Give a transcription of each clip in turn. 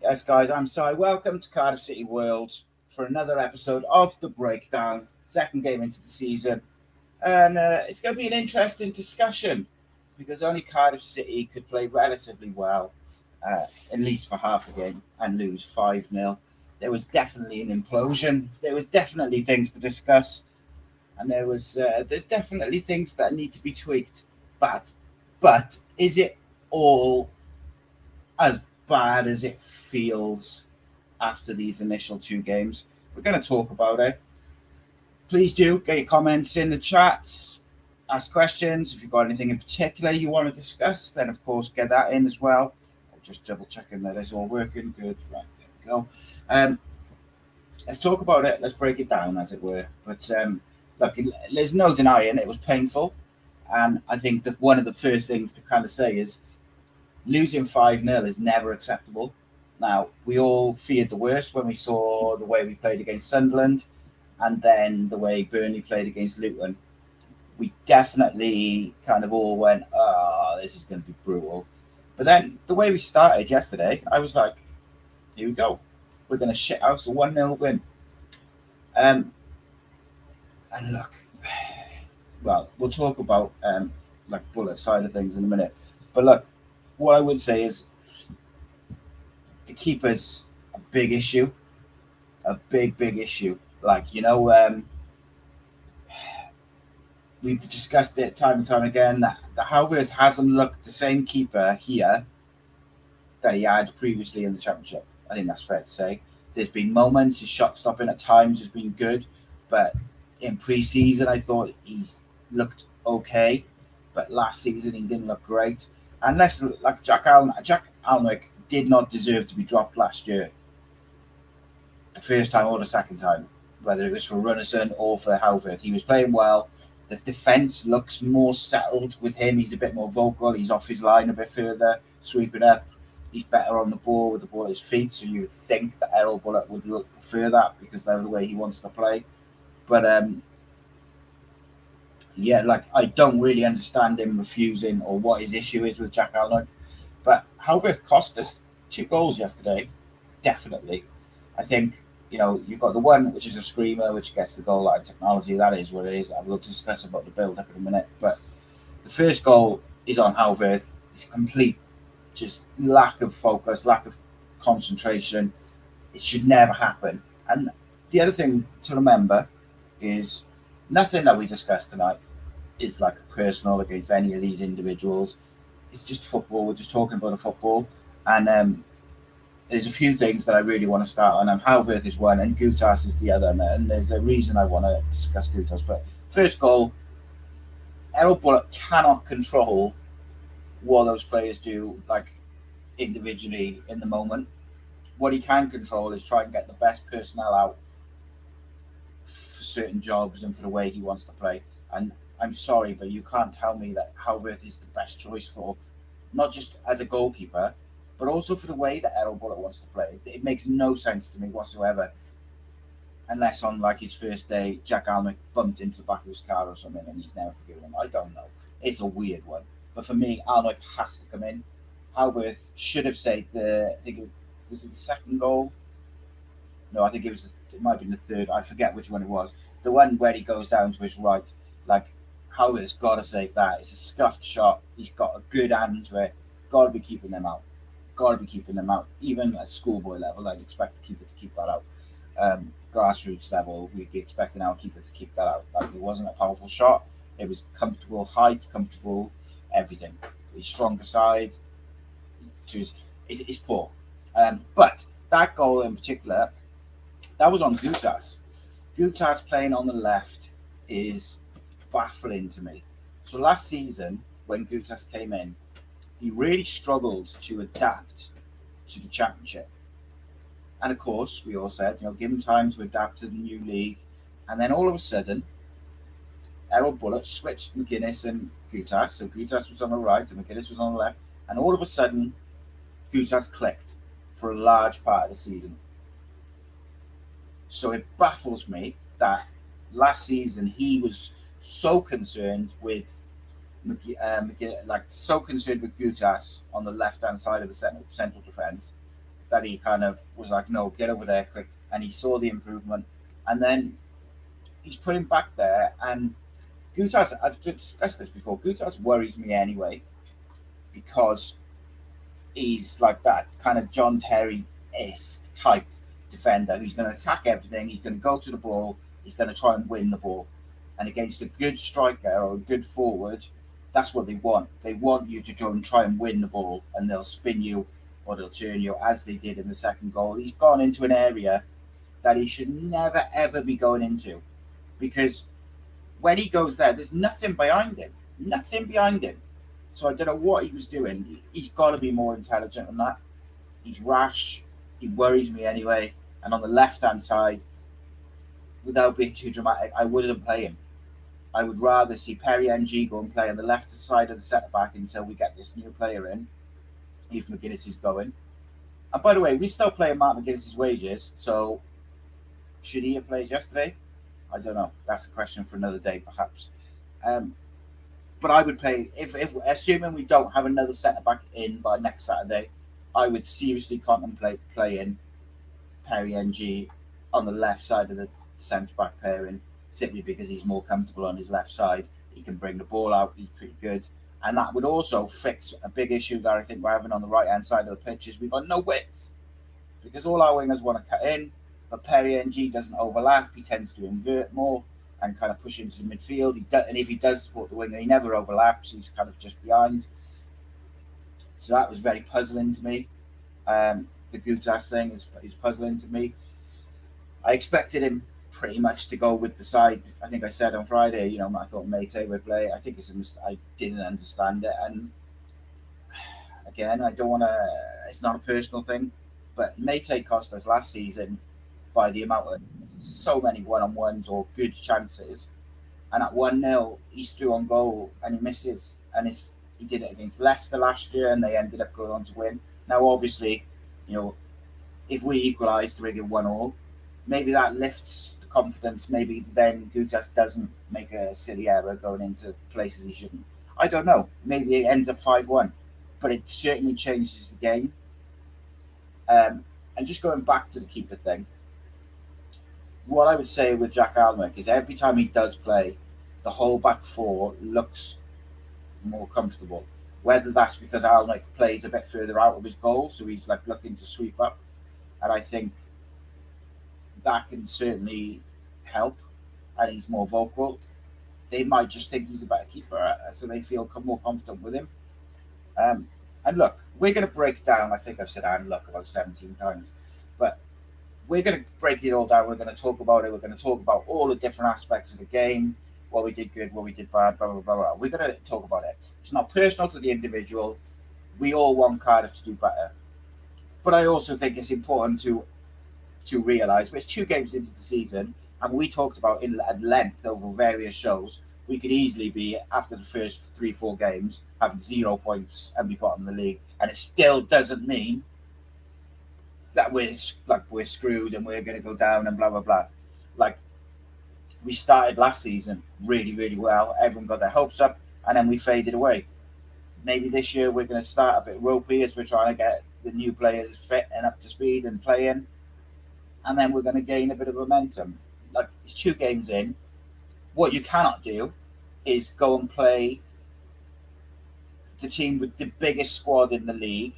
Yes, guys, I'm Si. Welcome to Cardiff City World for another episode of The Breakdown, second game into the season. And it's going to be an interesting discussion because only Cardiff City could play relatively well, at least for half the game, and lose 5-0. There was definitely an implosion. There was definitely things to discuss, and there's definitely things that need to be tweaked. But is it all as bad as it feels after these initial two games? We're going to talk about it. Please do get your comments in the chats, ask questions. If you've got anything in particular you want to discuss, then of course get that in as well. I'm just double checking that it's all working. Good. Right, there we go. Let's talk about it. Let's break it down, as it were. But look, there's no denying it was painful. And I think that one of the first things to kind of say is losing 5-0 is never acceptable. Now, we all feared the worst when we saw the way we played against Sunderland and then the way Burnley played against Luton. We definitely kind of all went, oh, this is going to be brutal. But then the way we started yesterday, I was like, here we go. We're going to shit house a 1-0 win. And look, well, we'll talk about like Bulut side of things in a minute. But look, what I would say is the keeper's a big issue, a big issue. Like, we've discussed it time and time again that the Howard hasn't looked the same keeper here that he had previously in the Championship. I think that's fair to say. There's been moments, his shot stopping at times has been good, but in pre-season I thought he's looked okay, but last season he didn't look great. Unless, like Jack Alnwick did not deserve to be dropped last year, the first time or the second time, whether it was for Runnison or for Howard. He was playing well. The defence looks more settled with him. He's a bit more vocal. He's off his line a bit further, sweeping up. He's better on the ball with the ball at his feet, so you would think that Erol Bulut would prefer that because that's the way he wants to play. But yeah, like, I don't really understand him refusing or what his issue is with Jack Alnwick. But Howard cost us 2 goals yesterday, definitely. I think, you've got the one, which is a screamer, which gets the goal line technology. That is what it is. I will discuss about the build-up in a minute. But the first goal is on Howard. It's complete, just lack of focus, lack of concentration. It should never happen. And the other thing to remember is nothing that we discussed tonight is like personal against any of these individuals. It's just football. We're just talking about a football. And there's a few things that I really want to start on. And Howard is one, and Gutas is the other. And there's a reason I want to discuss Gutas. But first goal, Erol Bulut cannot control what those players do, like, individually in the moment. What he can control is try and get the best personnel out for certain jobs and for the way he wants to play. And I'm sorry, but you can't tell me that Howard is the best choice for, not just as a goalkeeper, but also for the way that Erol Bulut wants to play. It makes no sense to me whatsoever, unless on like his first day, Jack Alnwick bumped into the back of his car or something and he's never forgiven him. I don't know. It's a weird one. But for me, Alnwick has to come in. Howard should have saved was it the second goal? No, I think it might have been the third. I forget which one it was. The one where he goes down to his right. Like, Howard's got to save that. It's a scuffed shot. He's got a good hand to it. Got to be keeping them out. Even at schoolboy level, I'd expect the keeper to keep that out. Grassroots level, we'd be expecting our keeper to keep that out. Like, it wasn't a powerful shot. It was comfortable height, comfortable everything. His stronger side, it's poor. But that goal in particular, that was on Gutas. Gutas playing on the left is baffling to me. So last season, when Gutas came in, he really struggled to adapt to the Championship. And of course, we all said, give him time to adapt to the new league. And then all of a sudden, Erol Bulut switched McGuinness and Gutas. So Gutas was on the right and McGuinness was on the left. And all of a sudden, Gutas clicked for a large part of the season. So it baffles me that last season he was so concerned with Gutas on the left-hand side of the central defence that he kind of was like, no, get over there quick. And he saw the improvement. And then he's put him back there. And Gutas, I've discussed this before, Gutas worries me anyway, because he's like that kind of John Terry-esque type defender who's going to attack everything. He's going to go to the ball. He's going to try and win the ball. And against a good striker or a good forward, that's what they want. They want you to go and try and win the ball, and they'll spin you or they'll turn you, as they did in the second goal. He's gone into an area that he should never, ever be going into, because when he goes there, there's nothing behind him. Nothing behind him. So I don't know what he was doing. He's got to be more intelligent than that. He's rash. He worries me anyway. And on the left-hand side, without being too dramatic, I wouldn't play him. I would rather see Perry NG go and play on the left side of the centre-back until we get this new player in, if McGuinness is going. And by the way, we still paying Mark McGuinness's wages, so should he have played yesterday? I don't know. That's a question for another day, perhaps. But I would play, if assuming we don't have another centre-back in by next Saturday, I would seriously contemplate playing Perry NG on the left side of the centre-back pairing, simply because he's more comfortable on his left side. He can bring the ball out. He's pretty good. And that would also fix a big issue that I think we're having on the right-hand side of the pitch, is we've got no width. Because all our wingers want to cut in, but Perry NG doesn't overlap. He tends to invert more and kind of push into the midfield. And if he does support the winger, he never overlaps. He's kind of just behind. So that was very puzzling to me. The Gutas thing is puzzling to me. I expected him pretty much to go with the side. I think I said on Friday, I thought Mate would play. I think I didn't understand it. And again, I don't want to, it's not a personal thing, but Mate cost us last season by the amount of so many one-on-ones or good chances. And at 1-0, he's through on goal and he misses. And he did it against Leicester last year and they ended up going on to win. Now, obviously, if we equalise to Wigan 1-1, maybe that lifts the confidence. Maybe then Gutas doesn't make a silly error going into places he shouldn't. I don't know. Maybe it ends up 5-1. But it certainly changes the game. And just going back to the keeper thing, what I would say with Jack Alnwick is every time he does play, the whole back four looks more comfortable. Whether that's because Alnwick plays a bit further out of his goal, so he's like looking to sweep up. And I think that can certainly help. And he's more vocal. They might just think he's a better keeper, so they feel more confident with him. And look, we're going to break down, I think I've said and look about 17 times, but we're going to break it all down. We're going to talk about it. We're going to talk about all the different aspects of the game, what we did good, what we did bad, blah, blah, blah, blah. We're going to talk about it. It's not personal to the individual. We all want Cardiff to do better. But I also think it's important to realise we're 2 games into the season, and we talked about at length over various shows, we could easily be, after the first 3-4 games, having 0 points and be bottom of the league. And it still doesn't mean that we're screwed and we're going to go down and blah, blah, blah. Like, we started last season really, really well. Everyone got their hopes up, and then we faded away. Maybe this year we're going to start a bit ropey as we're trying to get the new players fit and up to speed and playing. And then we're going to gain a bit of momentum. Like, it's 2 games in. What you cannot do is go and play the team with the biggest squad in the league,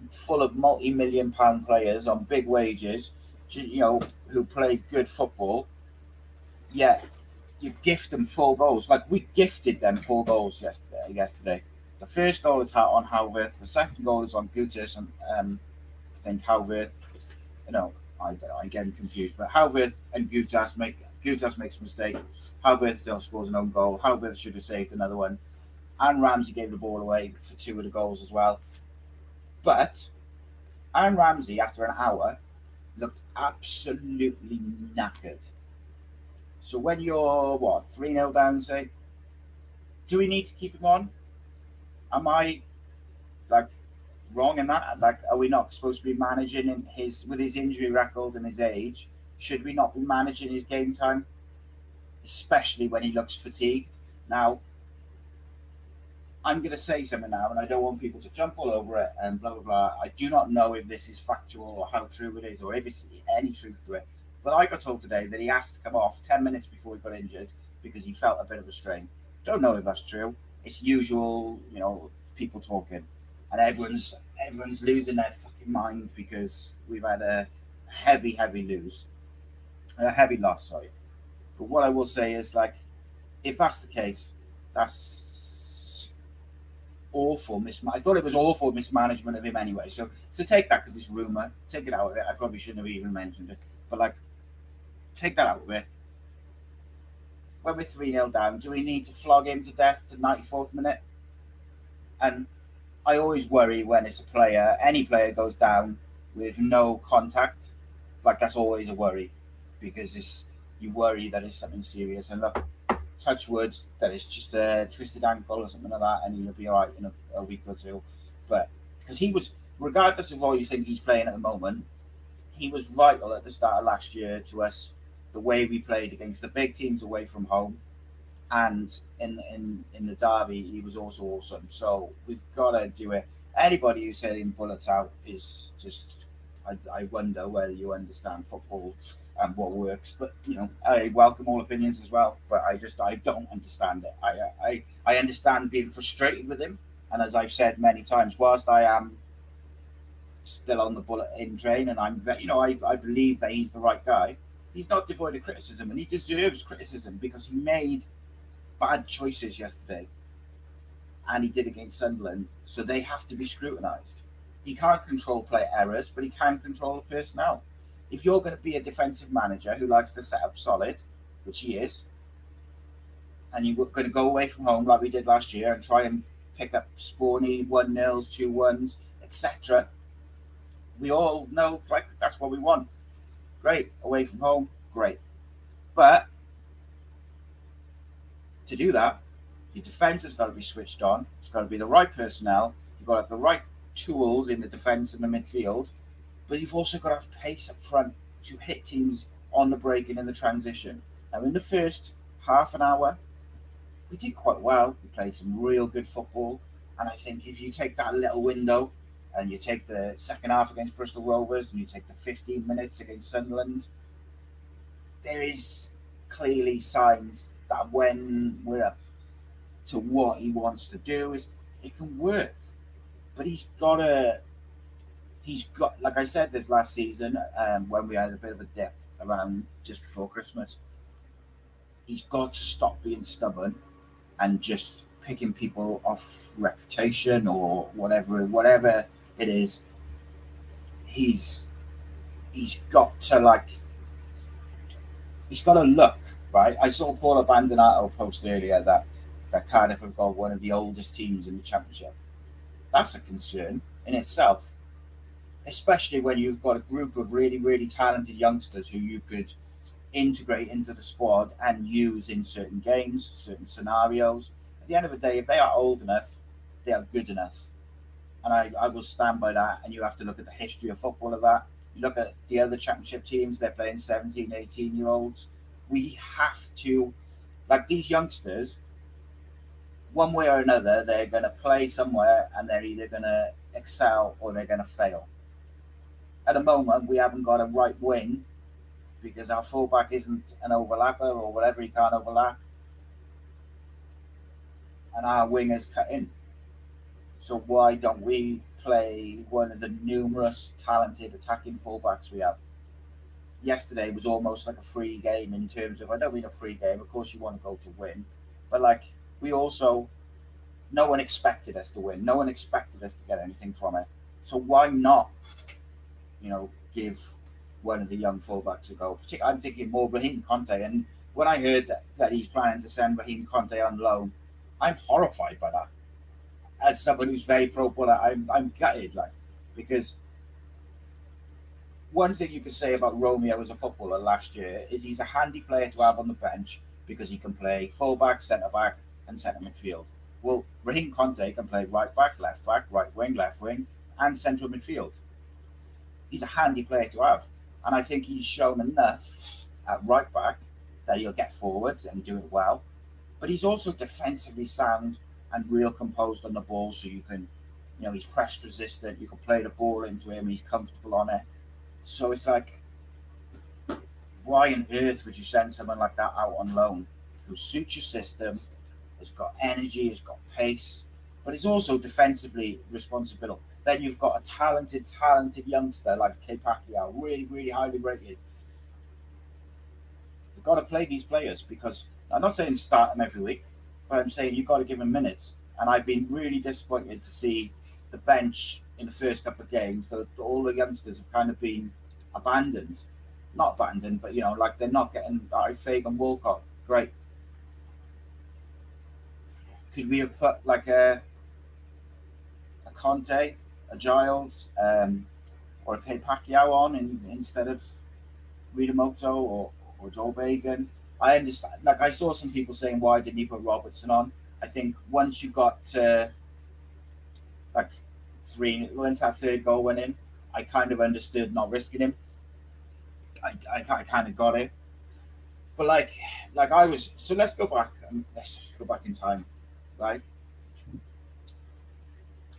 full of multi-million-pound players on big wages, who play good football. Yet you gift them 4 goals. Like, we gifted them 4 goals yesterday. The first goal is on Howworth. The second goal is on Gutas and I think Howworth. I'm getting confused, but Howworth and Gutas makes a mistake. Howworth still scores an own goal. Howworth should have saved another one. And Ramsey gave the ball away for 2 of the goals as well. But Aaron Ramsey, after an hour, looked absolutely knackered. So when you're, 3-0 down, say, do we need to keep him on? Am I, wrong in that? Are we not supposed to be managing with his injury record and his age? Should we not be managing his game time? Especially when he looks fatigued. Now, I'm going to say something now, and I don't want people to jump all over it and blah, blah, blah. I do not know if this is factual or how true it is or if it's any truth to it. But I got told today that he asked to come off 10 minutes before he got injured because he felt a bit of a strain. Don't know if that's true. It's usual, people talking. And everyone's losing their fucking mind because we've had a heavy loss, sorry. But what I will say is, like, if that's the case, that's awful. I thought it was awful mismanagement of him anyway. So take that because it's rumor. Take it out of it. I probably shouldn't have even mentioned it. But, like, take that out of it. When we're 3-0 down, do we need to flog him to death to 94th minute? And I always worry when it's any player goes down with no contact. Like, that's always a worry because you worry that it's something serious. And look, touch wood, that it's just a twisted ankle or something like that, and he'll be all right in a week or two. But because he was, regardless of what you think he's playing at the moment, he was vital at the start of last year to us, the way we played against the big teams away from home. And in the derby, he was also awesome. So we've got to do it. Anybody who's saying Bulut's out is just, I wonder whether you understand football and what works. But, I welcome all opinions as well. But I don't understand it. I understand being frustrated with him. And as I've said many times, whilst I am still on the Bulut in train and I believe that he's the right guy, he's not devoid of criticism. And he deserves criticism because he made bad choices yesterday, and he did against Sunderland, so they have to be scrutinised. He can't control player errors, but he can control the personnel. If you're going to be a defensive manager who likes to set up solid, which he is, and you're going to go away from home like we did last year and try and pick up spawny 1-0s, 2-1s, etc., we all know, like, that's what we want. Great. Away from home, great. But to do that, your defence has got to be switched on. It's got to be the right personnel. You've got to have the right tools in the defence and the midfield. But you've also got to have pace up front to hit teams on the break and in the transition. Now, in the first half an hour, we did quite well. We played some real good football. And I think if you take that little window and you take the second half against Bristol Rovers and you take the 15 minutes against Sunderland, there is clearly signs that when we're up to what he wants to do, it can work. But he's got, like I said this last season, when we had a bit of a dip around just before Christmas, he's got to stop being stubborn and just picking people off reputation or whatever it is. He's got to look. Right, I saw Paul Abandonado post earlier that Cardiff have got one of the oldest teams in the Championship. That's a concern in itself, especially when you've got a group of really, really talented youngsters who you could integrate into the squad and use in certain games, certain scenarios. At the end of the day, if they are old enough, they are good enough. And I will stand by that. And you have to look at the history of football of that. You look at the other Championship teams, they're playing 17, 18-year-olds. We have to, like, these youngsters, one way or another, they're going to play somewhere and they're either going to excel or they're going to fail. At the moment, we haven't got a right wing because our fullback isn't an overlapper or whatever, he can't overlap. And our wingers cut in. So why don't we play one of the numerous talented attacking fullbacks we have? Yesterday was almost like a free game in terms of, I don't mean a free game, of course you want to go to win, but like no one expected us to win. No one expected us to get anything from it. So why not, give one of the young fullbacks a go? I'm thinking more Raheem Conte. And when I heard that he's planning to send Raheem Conte on loan, I'm horrified by that. As someone who's very pro Bulut, I'm gutted, because one thing you could say about Romeo as a footballer last year is he's a handy player to have on the bench because he can play fullback, centre-back and centre midfield. Well, Raheem Conte can play right back, right wing, left wing and central midfield. He's a handy player to have. And I think he's shown enough at right back that he'll get forwards and do it well. But he's also defensively sound and real composed on the ball, so you can, he's press resistant. You can play the ball into him. He's comfortable on it. So it's like, why on earth would you send someone like that out on loan who suits your system, has got energy, has got pace, but is also defensively responsible? Then you've got a talented youngster like Pacquiao, really, really highly rated. You've got to play these players, because I'm not saying start them every week, but I'm saying you've got to give them minutes. And I've been really disappointed to see the bench in the first couple of games. That all the youngsters have kind of been abandoned. Not abandoned, but like they're not getting. Fagan Walcott, great. Could we have put like a Conte, a Giles, or a Pacquiao on instead of Ridamoto or Joel Bagan? I understand. Like, I saw some people saying, why didn't you put Robertson on? I think once you got to once that third goal went in, I kind of understood not risking him. I kind of got it. But let's go back. Let's go back in time, right?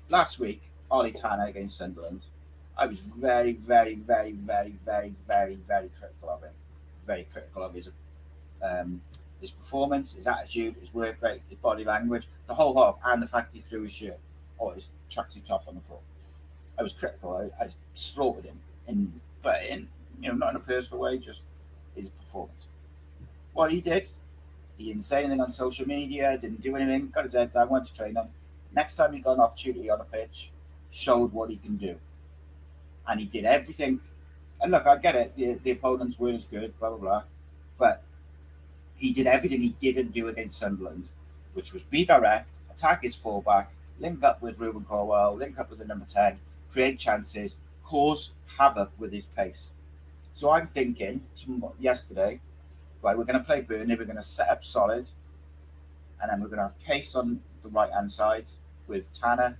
Last week, Ollie Tanner against Sunderland, I was very, very, very, very, very, very, very critical of him. Very critical of his performance, his attitude, his work rate, his body language, the whole hog, and the fact he threw his shirt or his tracksuit top on the floor. I was critical. I slaughtered him, but not in a personal way, just his performance. What he did, he didn't say anything on social media, didn't do anything, got his head down, went to train him. Next time he got an opportunity on a pitch, showed what he can do. And he did everything. And look, I get it, the opponents weren't as good, blah, blah, blah. But he did everything he didn't do against Sunderland, which was be direct, attack his fullback, link up with Ruben Colwell, link up with the number 10, create chances, cause havoc with his pace. So I'm thinking, yesterday, right, we're going to play Burnley, we're going to set up solid, and then we're going to have pace on the right-hand side with Tanner,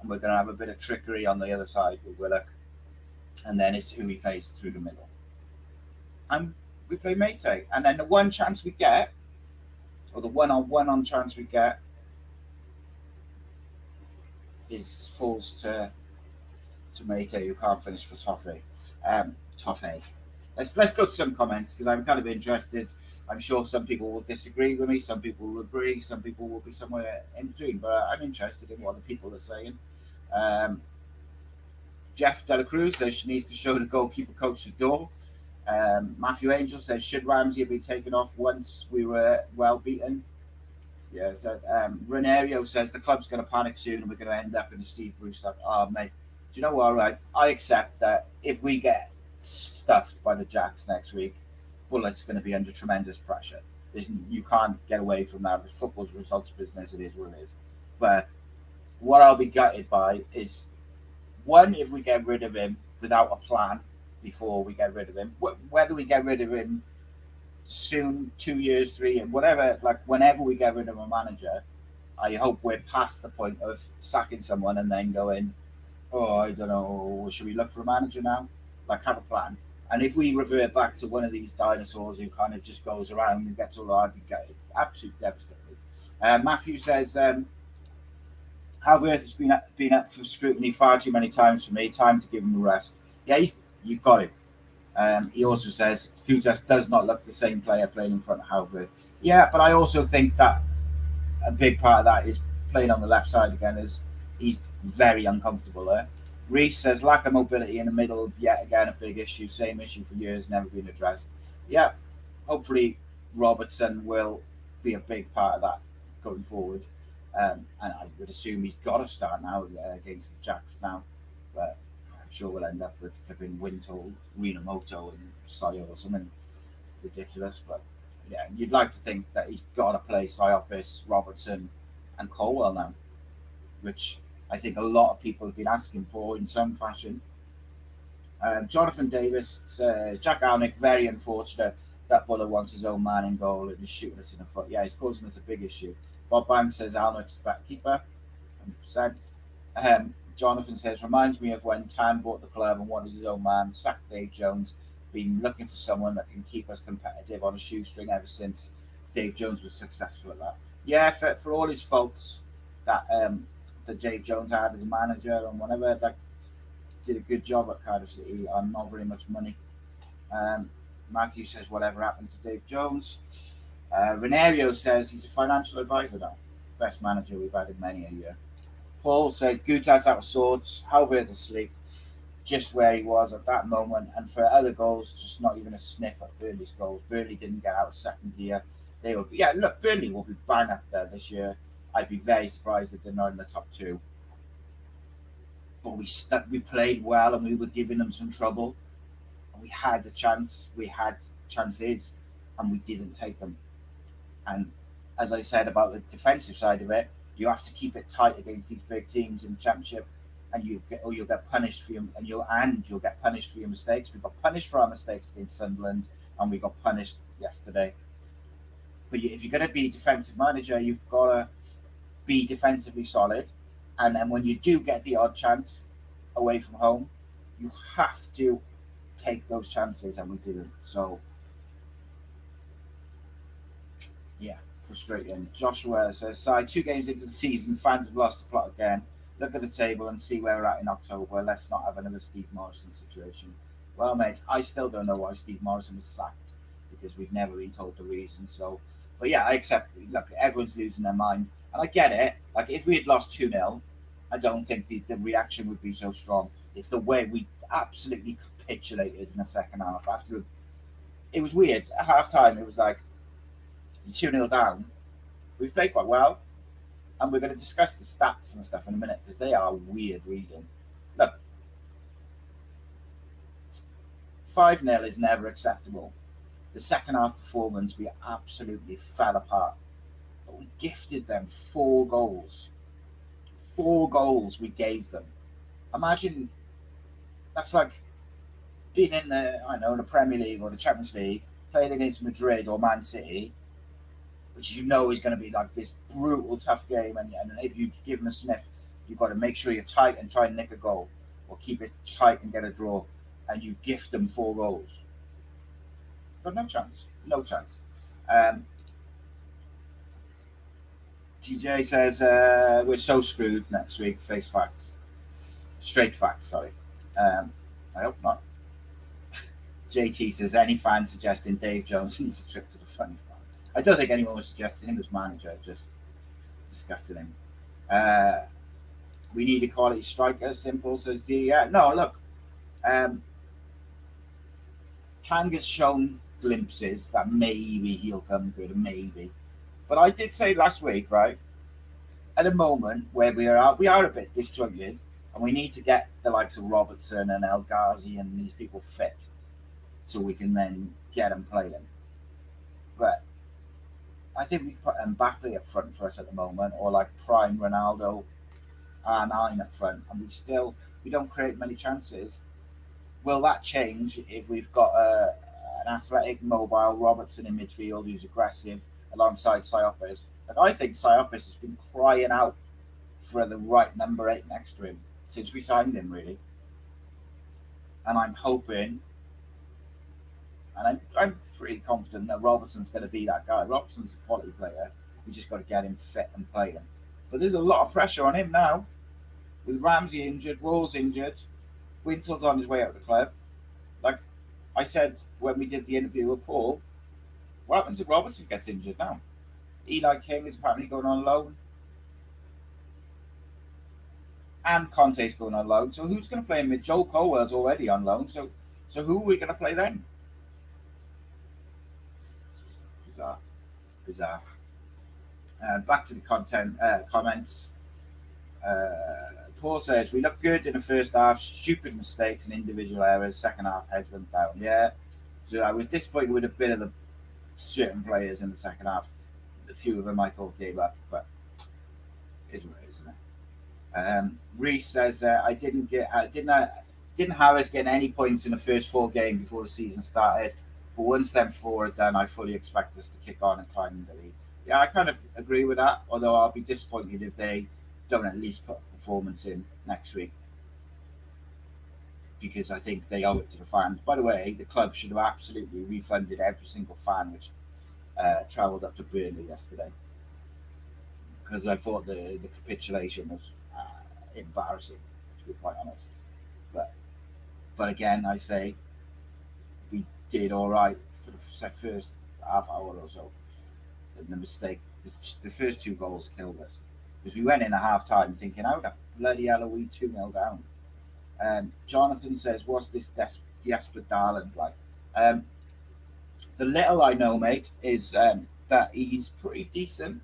and we're going to have a bit of trickery on the other side with Willock, and then it's who he plays through the middle. And we play Mayte, and then the one chance we get, or the one-on-one chance we get, falls to Mayte, who can't finish for Toffee. Let's go to some comments, because I'm kind of interested. I'm sure some people will disagree with me, some people will agree, some people will be somewhere in between, but I'm interested in what the people are saying. Jeff Dela Cruz says she needs to show the goalkeeper coach the door. Matthew Angel says, should Ramsey have been taken off once we were well beaten? Yeah, so Renario says the club's going to panic soon and we're going to end up in a Steve Bruce like, mate, do you know what, right? I accept that if we get stuffed by the Jacks next week, Bulut's going to be under tremendous pressure. You can't get away from that. Football's results business, it is what it is. But what I'll be gutted by is, one, if we get rid of him without a plan before we get rid of him, whether we get rid of him soon, 2 years, 3 years, whatever, whenever we get rid of a manager, I hope we're past the point of sacking someone and then going, I don't know, should we look for a manager now? Have a plan. And if we revert back to one of these dinosaurs who kind of just goes around and gets all the I'd be absolutely devastated. Matthew says, Halverth has been up for scrutiny far too many times for me. Time to give him a rest. Yeah, you've got it. He also says Kutas does not look the same player playing in front of Halverth. Yeah, but I also think that a big part of that is playing on the left side again. He's very uncomfortable there. Reese says lack of mobility in the middle, yet again a big issue. Same issue for years, never been addressed. Yeah, hopefully Robertson will be a big part of that going forward. And I would assume he's got to start now against the Jacks now. But I'm sure we'll end up with flipping Wintle, Rinamoto, and Sayo or something ridiculous. But yeah, you'd like to think that he's got to play Siopis, Robertson, and Colwell now, which I think a lot of people have been asking for in some fashion. Jonathan Davis says, Jack Alnick, very unfortunate that Buller wants his own man in goal and is shooting us in the foot. Yeah, he's causing us a big issue. Bob Banks says Alnick's back keeper, 100%. Jonathan says, reminds me of when Tan bought the club and wanted his own man, sacked Dave Jones, been looking for someone that can keep us competitive on a shoestring ever since. Dave Jones was successful at that. yeah, for all his faults that Dave Jones had as a manager and whatever, like did a good job at Cardiff City on not very much money. Matthew says whatever happened to Dave Jones. Renario says he's a financial advisor now. Best manager we've had in many a year. Paul says Gutas out of sorts, Halverd asleep, just where he was at that moment. And for other goals, just not even a sniff at Burnley's goals. Burnley didn't get out of second gear. They will be, yeah, look, Burnley will be bang up there this year. I'd be very surprised if they're not in the top two. But we played well and we were giving them some trouble. We had a chance, we had chances, and we didn't take them. And as I said about the defensive side of it, you have to keep it tight against these big teams in the Championship, and you'll get punished for you'll get punished for your mistakes. We got punished for our mistakes against Sunderland, and we got punished yesterday. But if you're going to be a defensive manager, you've got to be defensively solid, and then when you do get the odd chance away from home, you have to take those chances, and we didn't. So yeah, frustrating. Joshua says, "Side 2 games into the season, fans have lost the plot again. Look at the table and see where we're at in October. Let's not have another Steve Morrison situation." Well, mate, I still don't know why Steve Morrison was sacked, because we've never been told the reason. So, but yeah, I accept. Look, everyone's losing their mind, and I get it. Like, if we had lost 2-0, I don't think the reaction would be so strong. It's the way we absolutely capitulated in the second half. After it was weird at half time, it was like you're 2-0 down. We've played quite well, and we're going to discuss the stats and stuff in a minute because they are weird reading. Look, 5-0 is never acceptable. The second half performance, we absolutely fell apart, but we gifted them 4 goals. 4 goals we gave them. Imagine. That's like being in the Premier League or the Champions League, playing against Madrid or Man City, which you know is going to be like this brutal, tough game. And if you give them a sniff, you've got to make sure you're tight and try and nick a goal, or keep it tight and get a draw. And you gift them 4 goals. Got no chance. No chance. TJ says we're so screwed next week. Face facts. Straight facts, sorry. I hope not. JT says, any fan suggesting Dave Jones needs a trip to the funny farm. I don't think anyone was suggesting him as manager, just discussing him. We need a quality striker, simple, says D. Yeah, no, look. Kanga's shown glimpses that maybe he'll come good, maybe. But I did say last week, right, at a moment where we are a bit disjointed, and we need to get the likes of Robertson and El Ghazi and these people fit so we can then get them playing. But I think we could put Mbappe up front for us at the moment, or like prime Ronaldo, R9 up front, and we don't create many chances. Will that change if we've got an athletic, mobile Robertson in midfield who's aggressive alongside Siopis? But I think Siopis has been crying out for the right number 8 next to him since we signed him, really. And I'm hoping, and I'm pretty confident that Robertson's going to be that guy. Robertson's a quality player. We just got to get him fit and playing. But there's a lot of pressure on him now. With Ramsey injured, Rawls injured, Wintel's on his way out of the club. Like I said when we did the interview with Paul, what happens if Robertson gets injured now? Eli King is apparently going on loan. And Conte's going on loan. So who's going to play him mid? Joel Colwell's already on loan. So who are we going to play then? Bizarre. Back to the comments. Paul says, we look good in the first half, stupid mistakes and individual errors. Second half, heads went down. Yeah. So I was disappointed with a bit of the certain players in the second half. A few of them I thought gave up, but it's what it is, isn't it? Reese says, didn't Harris get any points in the first 4 games before the season started, but once them 4 are done, I fully expect us to kick on and climb the league. Yeah, I kind of agree with that, although I'll be disappointed if they don't at least put a performance in next week, because I think they owe it to the fans. By the way, the club should have absolutely refunded every single fan which travelled up to Burnley yesterday. because I thought the capitulation was embarrassing, to be quite honest. But again, I say we did all right for the first half hour or so. And the mistake, the first 2 goals killed us because we went in at half time thinking, how the bloody hell are we 2-0 down? Jonathan says, what's this Jesper Darland like? The little I know, mate, is that he's pretty decent.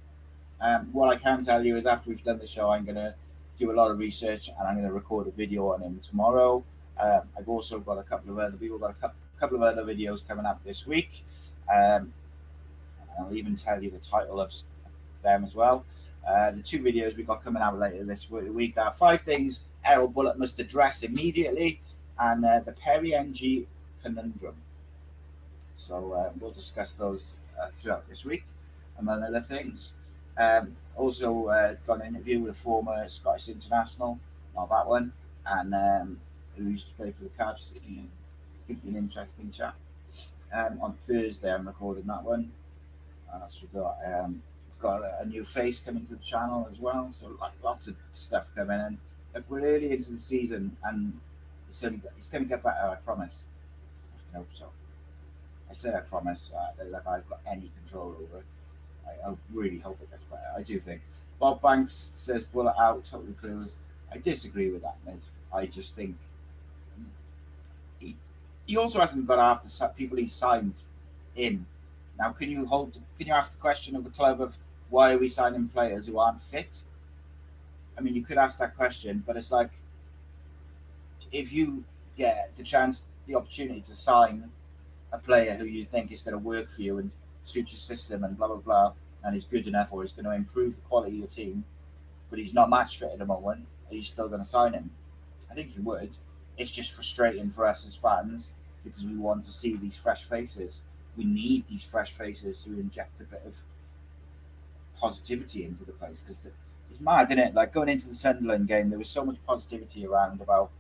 What I can tell you is after we've done the show, I'm going to do a lot of research and I'm going to record a video on him tomorrow. I've also got a couple of other people, got a couple of other videos coming up this week. And I'll even tell you the title of them as well. The 2 videos we've got coming out later this week are 5 things Erol Bulut must address immediately and the Perry NG conundrum. So we'll discuss those throughout this week, among other things. Also got an interview with a former Scottish international, not that one, and who used to play for the Cardiff City. It's going to be an interesting chat. On Thursday, I'm recording that one. So we've got a new face coming to the channel as well. So like lots of stuff coming in. Like we're early into the season, and it's going to get better. I promise. I hope so. I say I promise. Like I've got any control over it. I really hope it gets better. I do think. Bob Banks says Bulut out, totally clueless. I disagree with that, mate. I just think he also hasn't got half the people he's signed in. Now, can you ask the question of the club of why are we signing players who aren't fit? I mean, you could ask that question, but it's like if you get the opportunity to sign a player who you think is going to work for you and suit your system and blah blah blah, and is good enough or is going to improve the quality of your team, but he's not match fit at the moment, are you still going to sign him? I think you would. It's just frustrating for us as fans because we want to see these fresh faces. We need these fresh faces to inject a bit of positivity into the place because it's mad, isn't it? Like going into the Sunderland game, there was so much positivity around about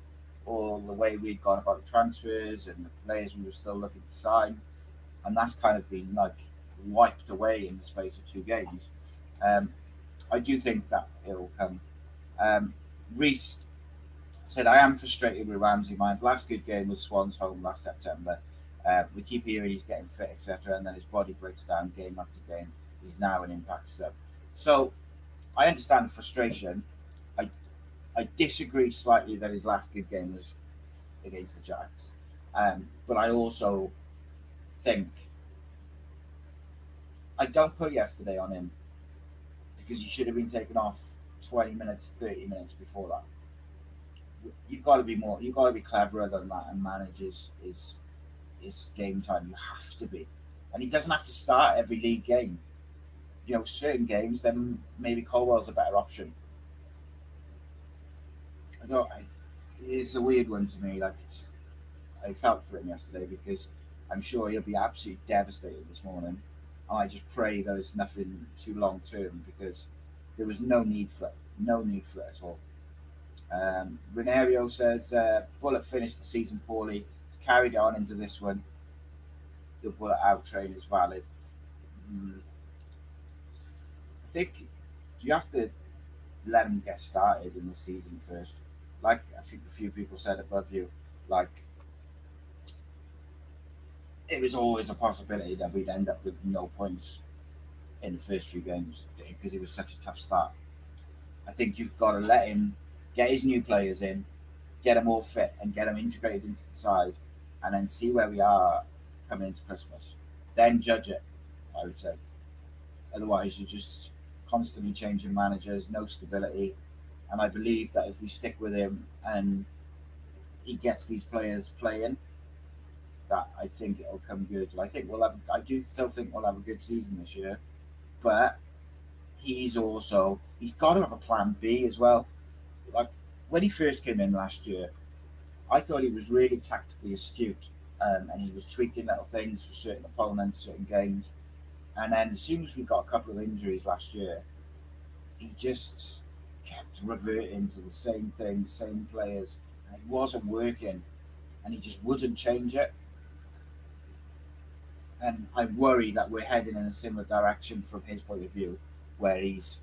all the way we'd gone about the transfers and the players we were still looking to sign, and that's kind of been like wiped away in the space of 2 games. I do think that it will come. Reese said, I am frustrated with Ramsey. My last good game was Swans home last September. We keep hearing he's getting fit, etc., and then his body breaks down game after game. He's now an impact sub. So I understand the frustration. I disagree slightly that his last good game was against the Jacks. But I also think I don't put yesterday on him because he should have been taken off 20 minutes, 30 minutes before that. You've got to be more. You've got to be cleverer than that and manage his game time. You have to be, and he doesn't have to start every league game. You know, certain games, then maybe Colwell's a better option. It's a weird one to me. Like I felt for him yesterday because I'm sure he'll be absolutely devastated this morning. I just pray that it's nothing too long term because there was no need for it at all. Renario says Bulut finished the season poorly. It's carried on into this one. The Bulut out train is valid. I think you have to let him get started in the season first. Like I think a few people said above you, like it was always a possibility that we'd end up with no points in the first few games because it was such a tough start. I think you've got to let him get his new players in, get them all fit, and get them integrated into the side, and then see where we are coming into Christmas. Then judge it, I would say. Otherwise, you're just constantly changing managers, no stability. And I believe that if we stick with him and he gets these players playing, that I think it'll come good. I do still think we'll have a good season this year, but he's got to have a plan B as well. Like when he first came in last year, I thought he was really tactically astute, and he was tweaking little things for certain opponents, certain games. And then as soon as we got a couple of injuries last year, he just kept reverting to the same thing, same players, and it wasn't working, and he just wouldn't change it. And I worry that we're heading in a similar direction from his point of view, where he's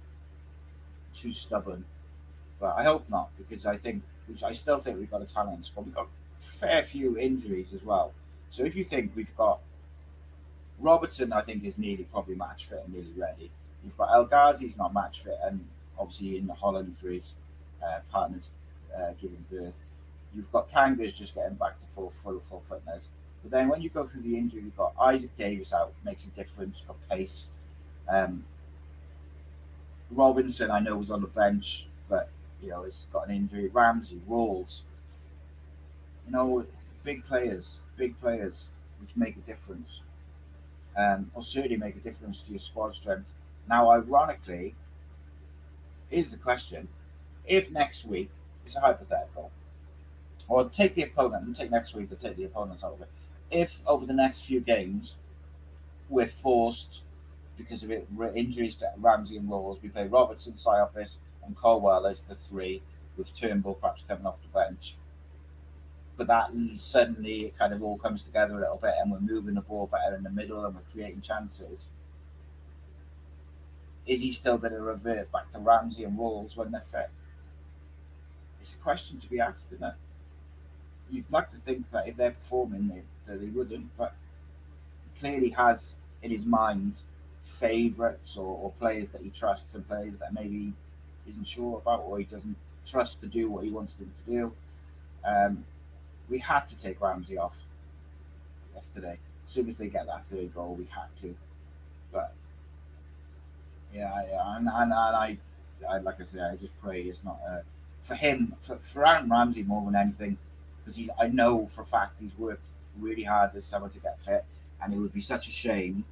too stubborn. But I hope not, because I still think we've got a talent squad. We've got a fair few injuries as well. So if you think we've got Robertson, I think is nearly probably match fit and nearly ready. You've got El Ghazi's not match fit and obviously in Holland for his partner's giving birth. You've got Kanga's just getting back to full fitness. But then when you go through the injury, you've got Isaac Davis out, makes a difference, got pace. Robinson, I know, was on the bench, but he's got an injury. Ramsey, Rolls, big players, which make a difference, or certainly make a difference to your squad strength. Now, ironically, is the question: if next week, it's a hypothetical, or take the opponent and take next week, or take the opponents out of it. If over the next few games we're forced, because of injuries to Ramsey and Rolls, we play Robertson, Siopis, and Colwell as the three, with Turnbull perhaps coming off the bench. But that suddenly it kind of all comes together a little bit, and we're moving the ball better in the middle, and we're creating chances. Is he still going to revert back to Ramsey and Rolls when they're fit? It's a question to be asked, isn't it? You'd like to think that if they're performing, that they wouldn't, but he clearly has in his mind favourites or players that he trusts and players that maybe isn't sure about or he doesn't trust to do what he wants them to do. We had to take Ramsey off yesterday. As soon as they get that third goal, we had to. But and I like I say, I just pray it's not for him, for Aaron Ramsey more than anything, because I know for a fact he's worked really hard this summer to get fit, and it would be such a shame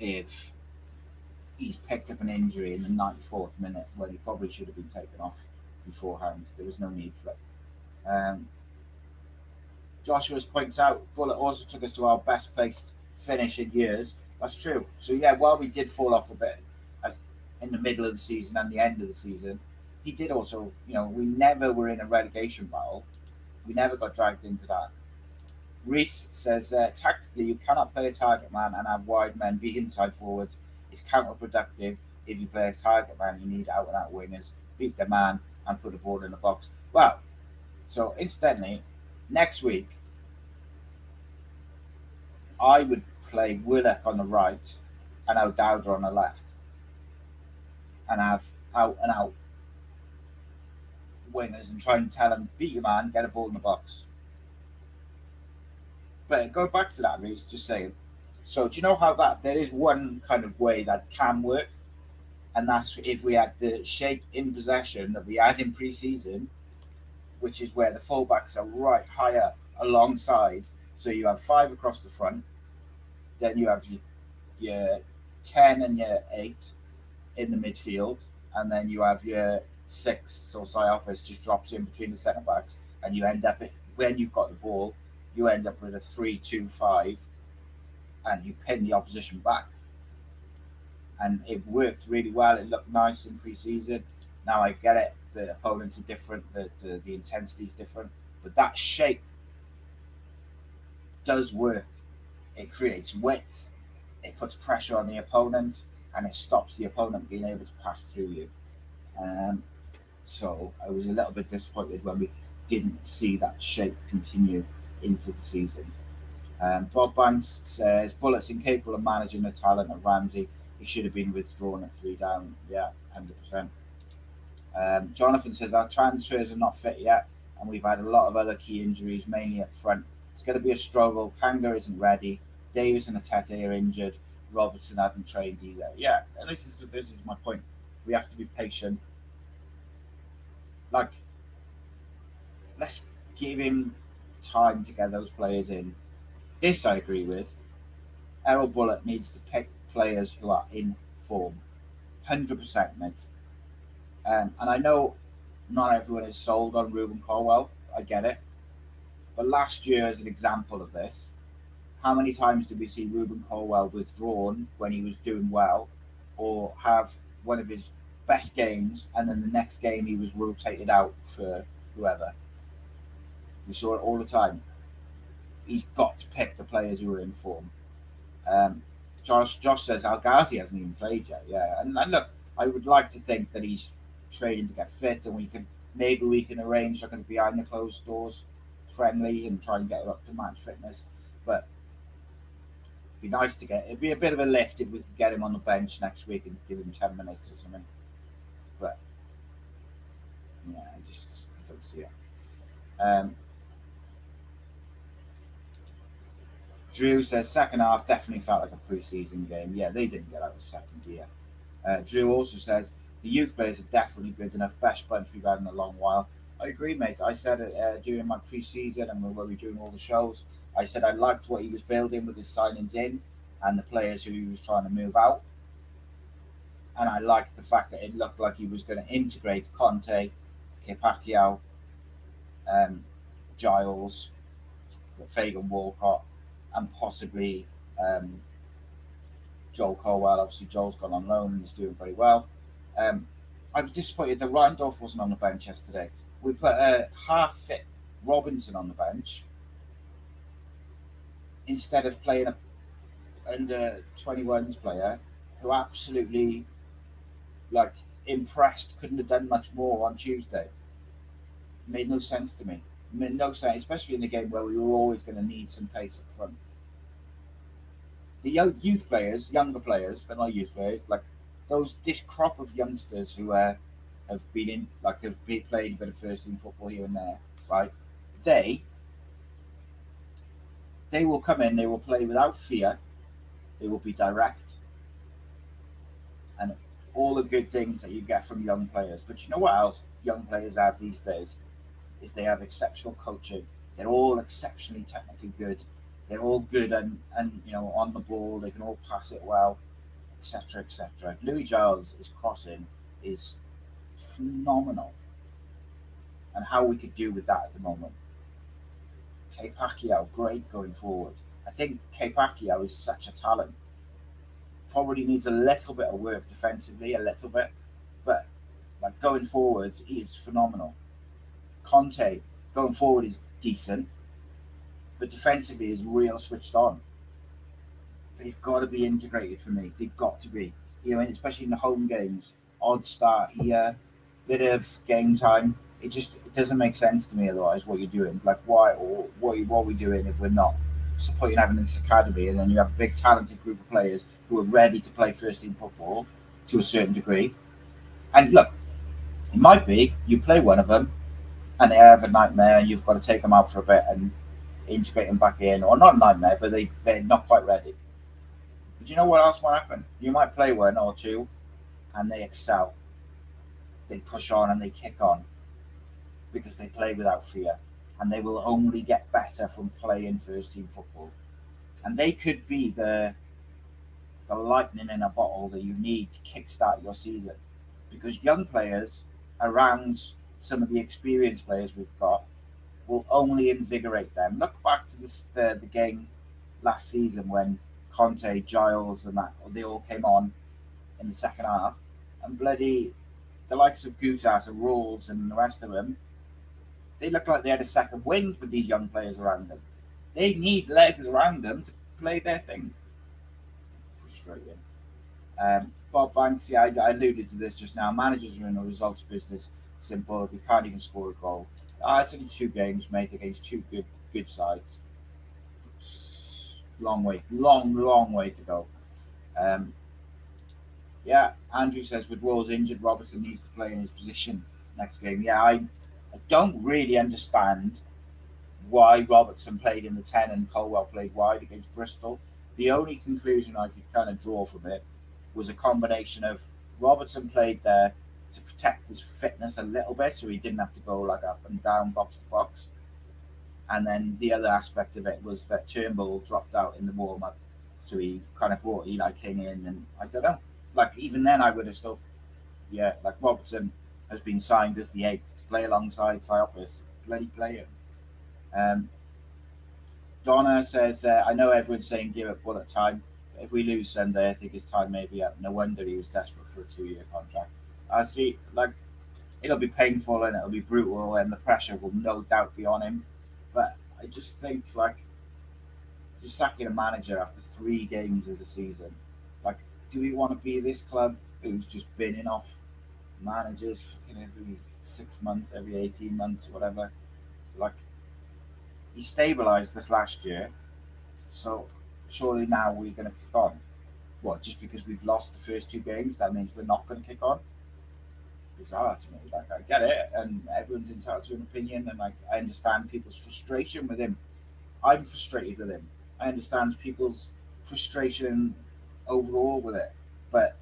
if he's picked up an injury in the 94th minute when he probably should have been taken off beforehand. There was no need for it. Joshua points out, Bulut also took us to our best placed finish in years. That's true. So while we did fall off a bit in the middle of the season and the end of the season, he did also, we never were in a relegation battle. We never got dragged into that. Reese says, tactically, you cannot play a target man and have wide men be inside forwards. It's counterproductive. If you play a target man, you need out-and-out wingers, beat the man, and put the ball in the box. Well, so incidentally, next week, I would play Willock on the right and O'Dowda on the left, and have out-and-out wingers and try and tell them, beat your man, get a ball in the box. But go back to that, Reece, just saying. So do you know how there is one kind of way that can work? And that's if we had the shape in possession that we had in pre-season, which is where the fullbacks are right high up alongside. So you have 5 across the front. Then you have your 10 and your 8 in the midfield. And then you have your 6, so Siopis just drops in between the centre-backs. And you end up, when you've got the ball, you end up with a 3-2-5, and you pin the opposition back. And it worked really well. It looked nice in pre-season. Now I get it. The opponents are different. The intensity is different. But that shape does work. It creates width. It puts pressure on the opponent, and it stops the opponent being able to pass through you. So I was a little bit disappointed when we didn't see that shape continue into the season. Bob Banks says, Bulut's incapable of managing the talent of Ramsey. He should have been withdrawn at 3 down. Yeah, 100%. Jonathan says, our transfers are not fit yet, and we've had a lot of other key injuries, mainly up front. It's going to be a struggle. Kanga isn't ready. Davis and Atete are injured. Robertson hasn't trained either. Yeah, and this is my point. We have to be patient. Let's give him time to get those players in. This I agree with. Erol Bulut needs to pick players who are in form. 100%, mate. And I know not everyone is sold on Ruben Colwell. I get it. But last year, as an example of this, how many times did we see Ruben Colwell withdrawn when he was doing well, or have one of his best games and then the next game he was rotated out for whoever? We saw it all the time. He's got to pick the players who are in form. Josh says Al Ghazi hasn't even played yet. Yeah, and look, I would like to think that he's training to get fit, and maybe we can arrange like a behind the closed doors friendly and try and get her up to match fitness. But it'd be nice to it'd be a bit of a lift if we could get him on the bench next week and give him 10 minutes or something. But yeah, I don't see it. Drew says second half definitely felt like a pre-season game. Yeah, they didn't get out of second gear. Drew also says the youth players are definitely good enough. Best bunch we've had in a long while. I agree, mate. I said it during my pre-season and when we were doing all the shows. I said I liked what he was building with his signings in and the players who he was trying to move out. And I liked the fact that it looked like he was going to integrate Conte, Pacquiao, Giles, Fagan Walcott, and possibly Joel Colwell. Obviously, Joel's gone on loan and he's doing very well. I was disappointed that Reindorf wasn't on the bench yesterday. We put a half-fit Robinson on the bench instead of playing a under 21s player who absolutely impressed, couldn't have done much more on Tuesday. Made no sense to me. Made no sense, especially in a game where we were always going to need some pace up front. The youth players, younger players, they're not youth players, this crop of youngsters who have played a bit of first team football here and there, right? They will come in, they will play without fear, they will be direct, and all the good things that you get from young players. But you know what else young players have these days? Is they have exceptional coaching. They're all exceptionally technically good. They're all good and on the ball. They can all pass it well, etc., etc. Louis Giles' crossing is phenomenal, and how we could do with that at the moment. Pacquiao, great going forward. I think Pacquiao is such a talent. Probably needs a little bit of work defensively, a little bit, but going forward, he is phenomenal. Conte going forward is decent, but defensively is real switched on. They've got to be integrated for me. They've got to be, especially in the home games. Odd start here, bit of game time. It doesn't make sense to me otherwise. What you're doing, why or what are we doing if we're not? What's the point in having this academy and then you have a big talented group of players who are ready to play first team football to a certain degree? And look, it might be you play one of them and they have a nightmare and you've got to take them out for a bit and integrate them back in, or not a nightmare, but they're not quite ready. But you know what else might happen? You might play one or two and they excel. They push on and they kick on because they play without fear, and they will only get better from playing first team football. And they could be the lightning in a bottle that you need to kickstart your season, because young players around some of the experienced players we've got will only invigorate them. Look back to the game last season when Conte, Giles and that, they all came on in the second half, and bloody the likes of Gutas and Rawls and the rest of them, they look like they had a second wind with these young players around them. They need legs around them to play their thing. Frustrating. Bob Banks, I alluded to this just now. Managers are in a results business. Simple. We can't even score a goal. It's only 2 games, mate, against 2 good sides. Long way to go. Andrew says with Rawls injured, Robertson needs to play in his position next game. Yeah, I don't really understand why Robertson played in the 10 and Colwell played wide against Bristol. The only conclusion I could kind of draw from it was a combination of Robertson played there to protect his fitness a little bit so he didn't have to go up and down box to box. And then the other aspect of it was that Turnbull dropped out in the warm-up, so he kind of brought Eli King in, and I don't know. Even then I would have still, Robertson has been signed as the 8th to play alongside Siopis. Bloody play him. Donna says, I know everyone's saying give it Bulut time, but if we lose Sunday, I think his time may be up. No wonder he was desperate for a 2-year contract. I see, it'll be painful and it'll be brutal and the pressure will no doubt be on him. But I just think, just sacking a manager after 3 games of the season, do we want to be this club who's just binning off managers fucking every 6 months, every 18 months, whatever. Like, he stabilised us last year, so surely now we're going to kick on. What, just because we've lost the first 2 games, that means we're not going to kick on? Bizarre to me. Like, I get it, and everyone's entitled to an opinion, and like, I understand people's frustration with him. I'm frustrated with him. I understand people's frustration overall with it, but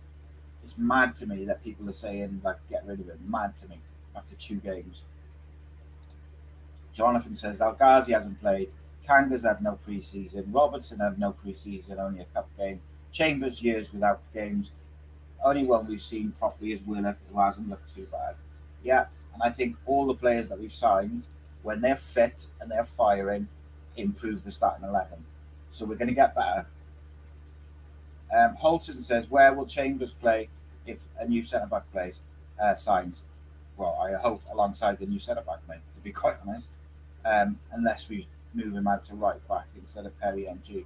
it's mad to me that people are saying like get rid of him. Mad to me after 2 games. Jonathan says Al Ghazi hasn't played. Kanga's had no pre-season. Robertson had no pre-season, only a cup game. Chambers years without games. Only one we've seen properly is Willock, who hasn't looked too bad. Yeah, and I think all the players that we've signed, when they're fit and they're firing, improves the starting 11. So we're going to get better. Holton says, where will Chambers play if a new centre-back plays? Signs. Well, I hope alongside the new centre-back, mate, to be quite honest. Unless we move him out to right back instead of Perry MG.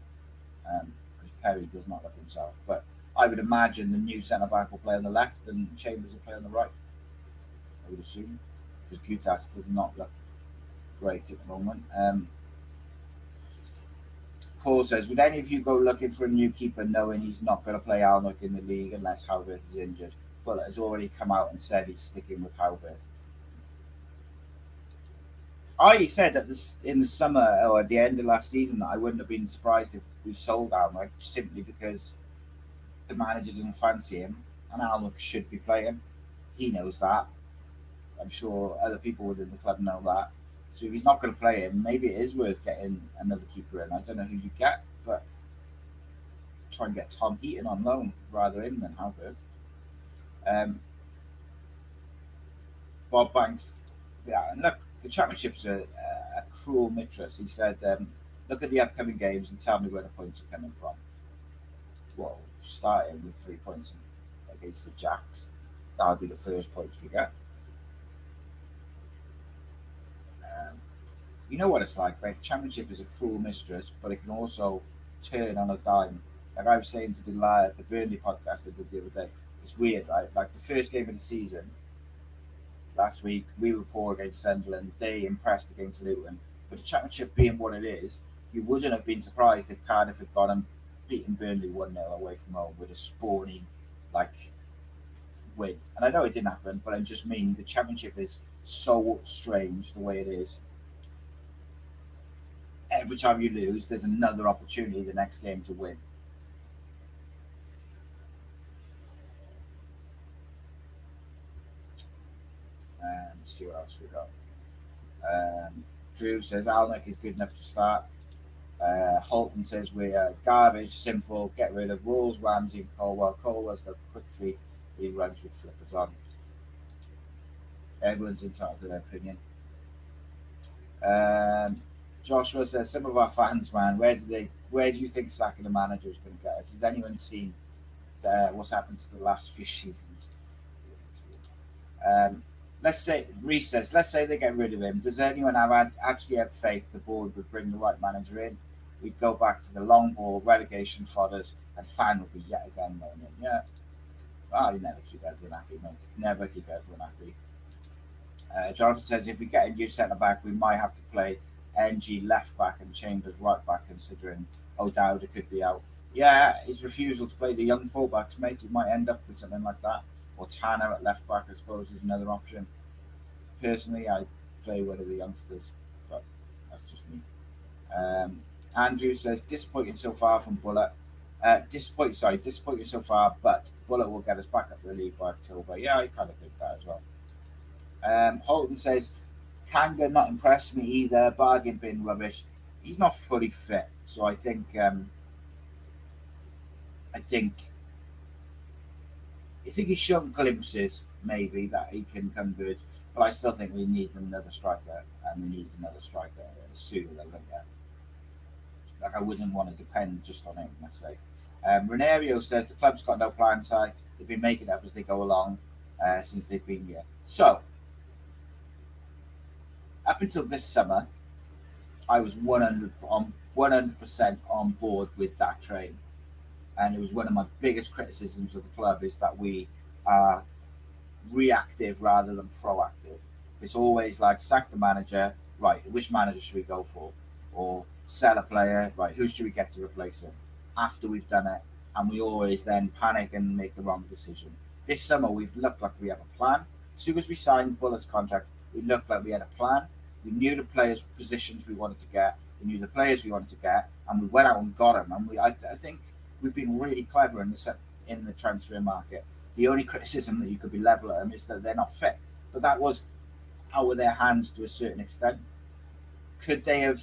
Because Perry does not look himself. But I would imagine the new centre-back will play on the left and Chambers will play on the right. I would assume. Because Gutas does not look great at the moment. Paul says, would any of you go looking for a new keeper knowing he's not going to play Alnwick in the league unless Howbeth is injured? Well, it has already come out and said he's sticking with Howbeth. I said in the summer or at the end of last season that I wouldn't have been surprised if we sold Alnwick simply because the manager doesn't fancy him and Alnwick should be playing. He knows that. I'm sure other people within the club know that. So if he's not going to play him, maybe it is worth getting another keeper in. I don't know who you get, but try and get Tom Heaton on loan rather him than Howbeth. Bob Banks, yeah, and look, the Championship's a cruel mistress. He said, look at the upcoming games and tell me where the points are coming from. Well, starting with 3 points against the Jacks, that'll be the first points we get. You know what it's like, right? Championship is a cruel mistress, but it can also turn on a dime. Like I was saying to the Burnley podcast I did the other day, it's weird, right? Like the first game of the season, last week, we were poor against Sunderland. They impressed against Luton. But the Championship being what it is, you wouldn't have been surprised if Cardiff had gone and beaten Burnley 1-0 away from home with a spawny, win. And I know it didn't happen, but I just mean the Championship is so strange the way it is. Every time you lose, there's another opportunity the next game to win. Let's see what else we got. Drew says Alnwick is good enough to start. Holton says we're garbage, simple, get rid of Rules, Ramsey and Colwell. Colwell's got quick feet, he runs with flippers on. Everyone's entitled to their opinion. Joshua says, some of our fans, man, where do you think sacking the manager is going to get us? Has anyone seen what's happened to the last few seasons? Let's say, Reece says, let's say they get rid of him. Does anyone actually have faith the board would bring the right manager in? We'd go back to the long ball, relegation fodders, and fan would be yet again moaning. Yeah. Well, you never keep everyone happy, mate. Never keep everyone happy. Jonathan says, if we get a new centre-back, we might have to play NG left back and Chambers right back, considering O'Dowda could be out. Yeah, his refusal to play the young fullbacks, mate, he might end up with something like that. Or Tanner at left back, I suppose, is another option. Personally, I play one of the youngsters, but that's just me. Andrew says, disappointing so far from Bulut. Disappointing so far, but Bulut will get us back up the league by October. Yeah, I kind of think that as well. Holton says, Kanga not impressed me either. Bargain bin rubbish. He's not fully fit, so I think he's shown glimpses maybe that he can come good, but I still think we need another striker, and we need another striker sooner than later. Like I wouldn't want to depend just on him, let's say. Renario says the club's got no plan, Si. They've been making it up as they go along since they've been here. So up until this summer, I was 100% on board with that train. And it was one of my biggest criticisms of the club is that we are reactive rather than proactive. It's always like sack the manager, right? Which manager should we go for? Or sell a player, right? Who should we get to replace him? After we've done it, and we always then panic and make the wrong decision. This summer we've looked like we have a plan. As soon as we signed Bulut's contract, we looked like we had a plan. We knew the players' positions we wanted to get. We knew the players we wanted to get, and we went out and got them. And I think we've been really clever in the transfer market. The only criticism that you could be level at them is that they're not fit, but that was out of their hands to a certain extent. Could they have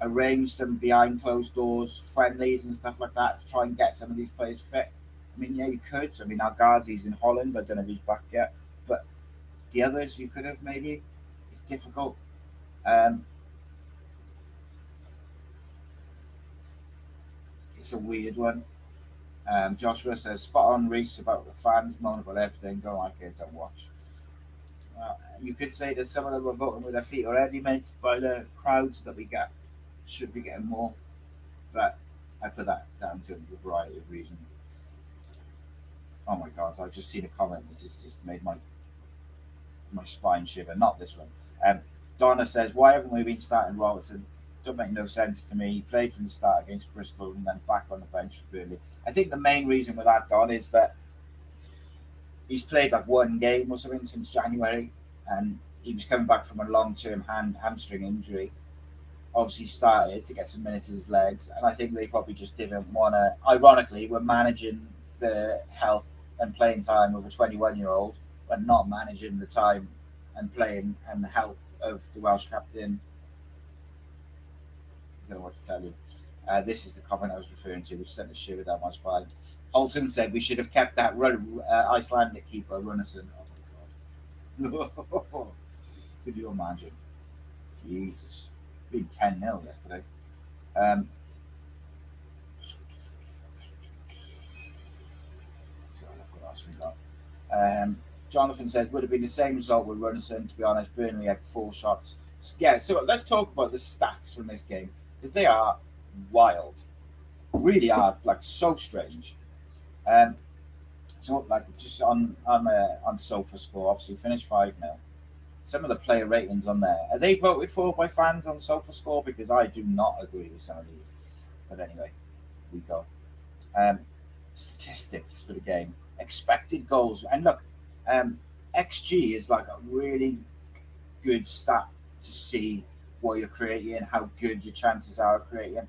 arranged some behind closed doors friendlies and stuff like that to try and get some of these players fit? I mean, yeah, you could. I mean, Al-Ghazi's in Holland. I don't know if he's back yet, but the others you could have maybe. It's difficult. It's a weird one. Joshua says, spot on Reese about the fans moaning about everything. Don't like it, don't watch. You could say that some of them are voting with their feet already, mate, by the crowds that we get. Should be getting more. But I put that down to a variety of reasons. Oh my God, I've just seen a comment. This has just made my spine shiver. Not this one. Donna says, why haven't we been starting Robertson? Don't make no sense to me. He played from the start against Bristol and then back on the bench for Burnley. I think the main reason with that, Don, is that he's played like one game or something since January, and he was coming back from a long-term hamstring injury. Obviously started to get some minutes in his legs, and I think they probably just didn't want to. Ironically, we're managing the health and playing time of a 21-year-old, but not managing the time and playing and the health of the Welsh captain. I don't know what to tell you. This is the comment I was referring to, which sent a shiver down my spine. Holton said we should have kept that Icelandic keeper, Runarsson. Oh my God. Could you imagine? Jesus. Being 10-0 yesterday. So what else we got? Jonathan said, would have been the same result with Runarsson. To be honest, Burnley had 4 shots. Yeah, so let's talk about the stats from this game, because they are wild. Really are, like, so strange. So, like, just on SofaScore, obviously finished 5-0. Some of the player ratings on there, are they voted for by fans on SofaScore? Because I do not agree with some of these. But anyway, we go. Statistics for the game. Expected goals. And look, XG is like a really good stat to see what you're creating, how good your chances are of creating.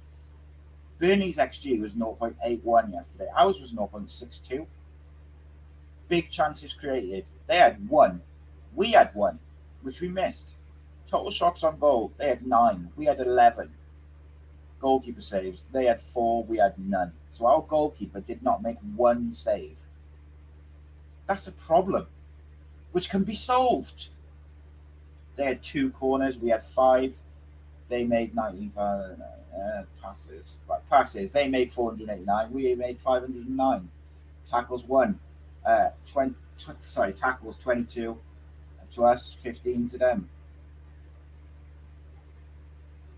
Burnley's XG was 0.81 yesterday. Ours was 0.62. Big chances created. They had 1. We had 1, which we missed. Total shots on goal. They had 9. We had 11. Goalkeeper saves. They had 4. We had none. So our goalkeeper did not make 1 save. That's a problem, which can be solved. They had 2 corners. We had 5. They made 95 passes. Right, passes. They made 489. We made 509. Tackles 1. Tackles 22 to us, 15 to them.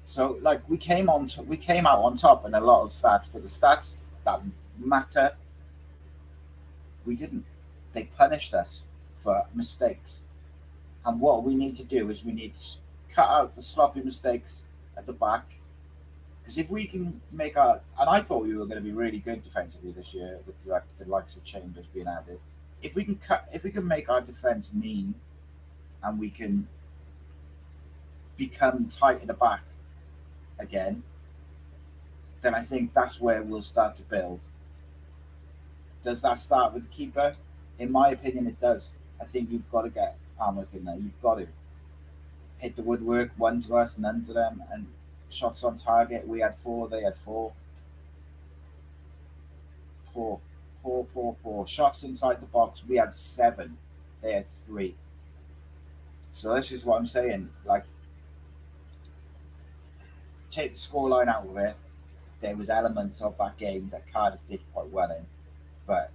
So, like, we came out on top in a lot of stats, but the stats that matter, we didn't. They punished us for mistakes. And what we need to do is we need to cut out the sloppy mistakes at the back. Because if we can make and I thought we were going to be really good defensively this year with the likes of Chambers being added. If we can make our defense mean, and we can become tight at the back again, then I think that's where we'll start to build. Does that start with the keeper? In my opinion, it does. I think you've got to get Armwick in there. You've got to hit the woodwork. 1 to us, none to them. And shots on target, we had 4, they had 4. Poor. Shots inside the box, we had 7, they had 3. So this is what I'm saying. Like, take the scoreline out of it. There was elements of that game that Cardiff did quite well in, but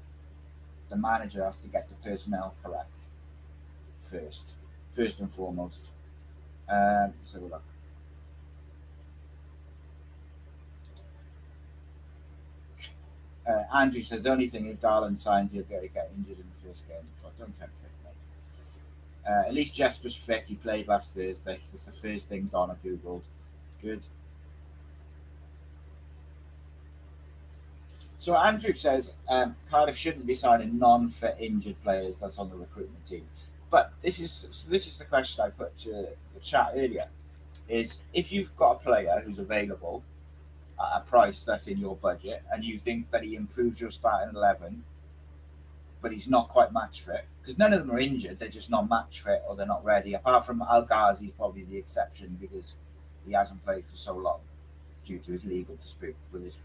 the manager has to get the personnel correct first and foremost. So look. Andrew says the only thing if Darlan signs, he'll get injured in the first game. God, don't tempt fate, mate. At least Jesper's fit. He played last Thursday. That's the first thing Donna googled. Good. So Andrew says Cardiff shouldn't be signing non-fit injured players that's on the recruitment team. But this is the question I put to the chat earlier: is if you've got a player who's available at a price that's in your budget, and you think that he improves your starting 11, but he's not quite match fit, because none of them are injured, they're just not match fit or they're not ready. Apart from Al Ghazi's probably the exception because he hasn't played for so long due to his legal dispute with his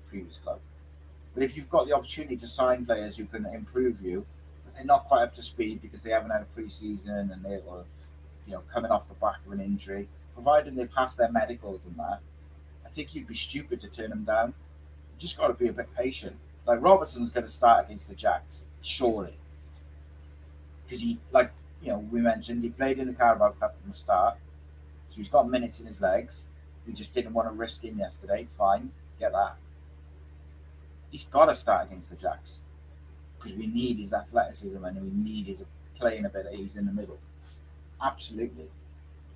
previous club. But if you've got the opportunity to sign players who can improve you, but they're not quite up to speed because they haven't had a pre-season and they were, coming off the back of an injury, providing they pass their medicals and that, I think you'd be stupid to turn them down. You just got to be a bit patient. Like Robertson's going to start against the Jacks, surely, because we mentioned he played in the Carabao Cup from the start, so he's got minutes in his legs. We just didn't want to risk him yesterday. Fine, get that. He's got to start against the Jacks because we need his athleticism and we need his playing abilities in the middle. Absolutely.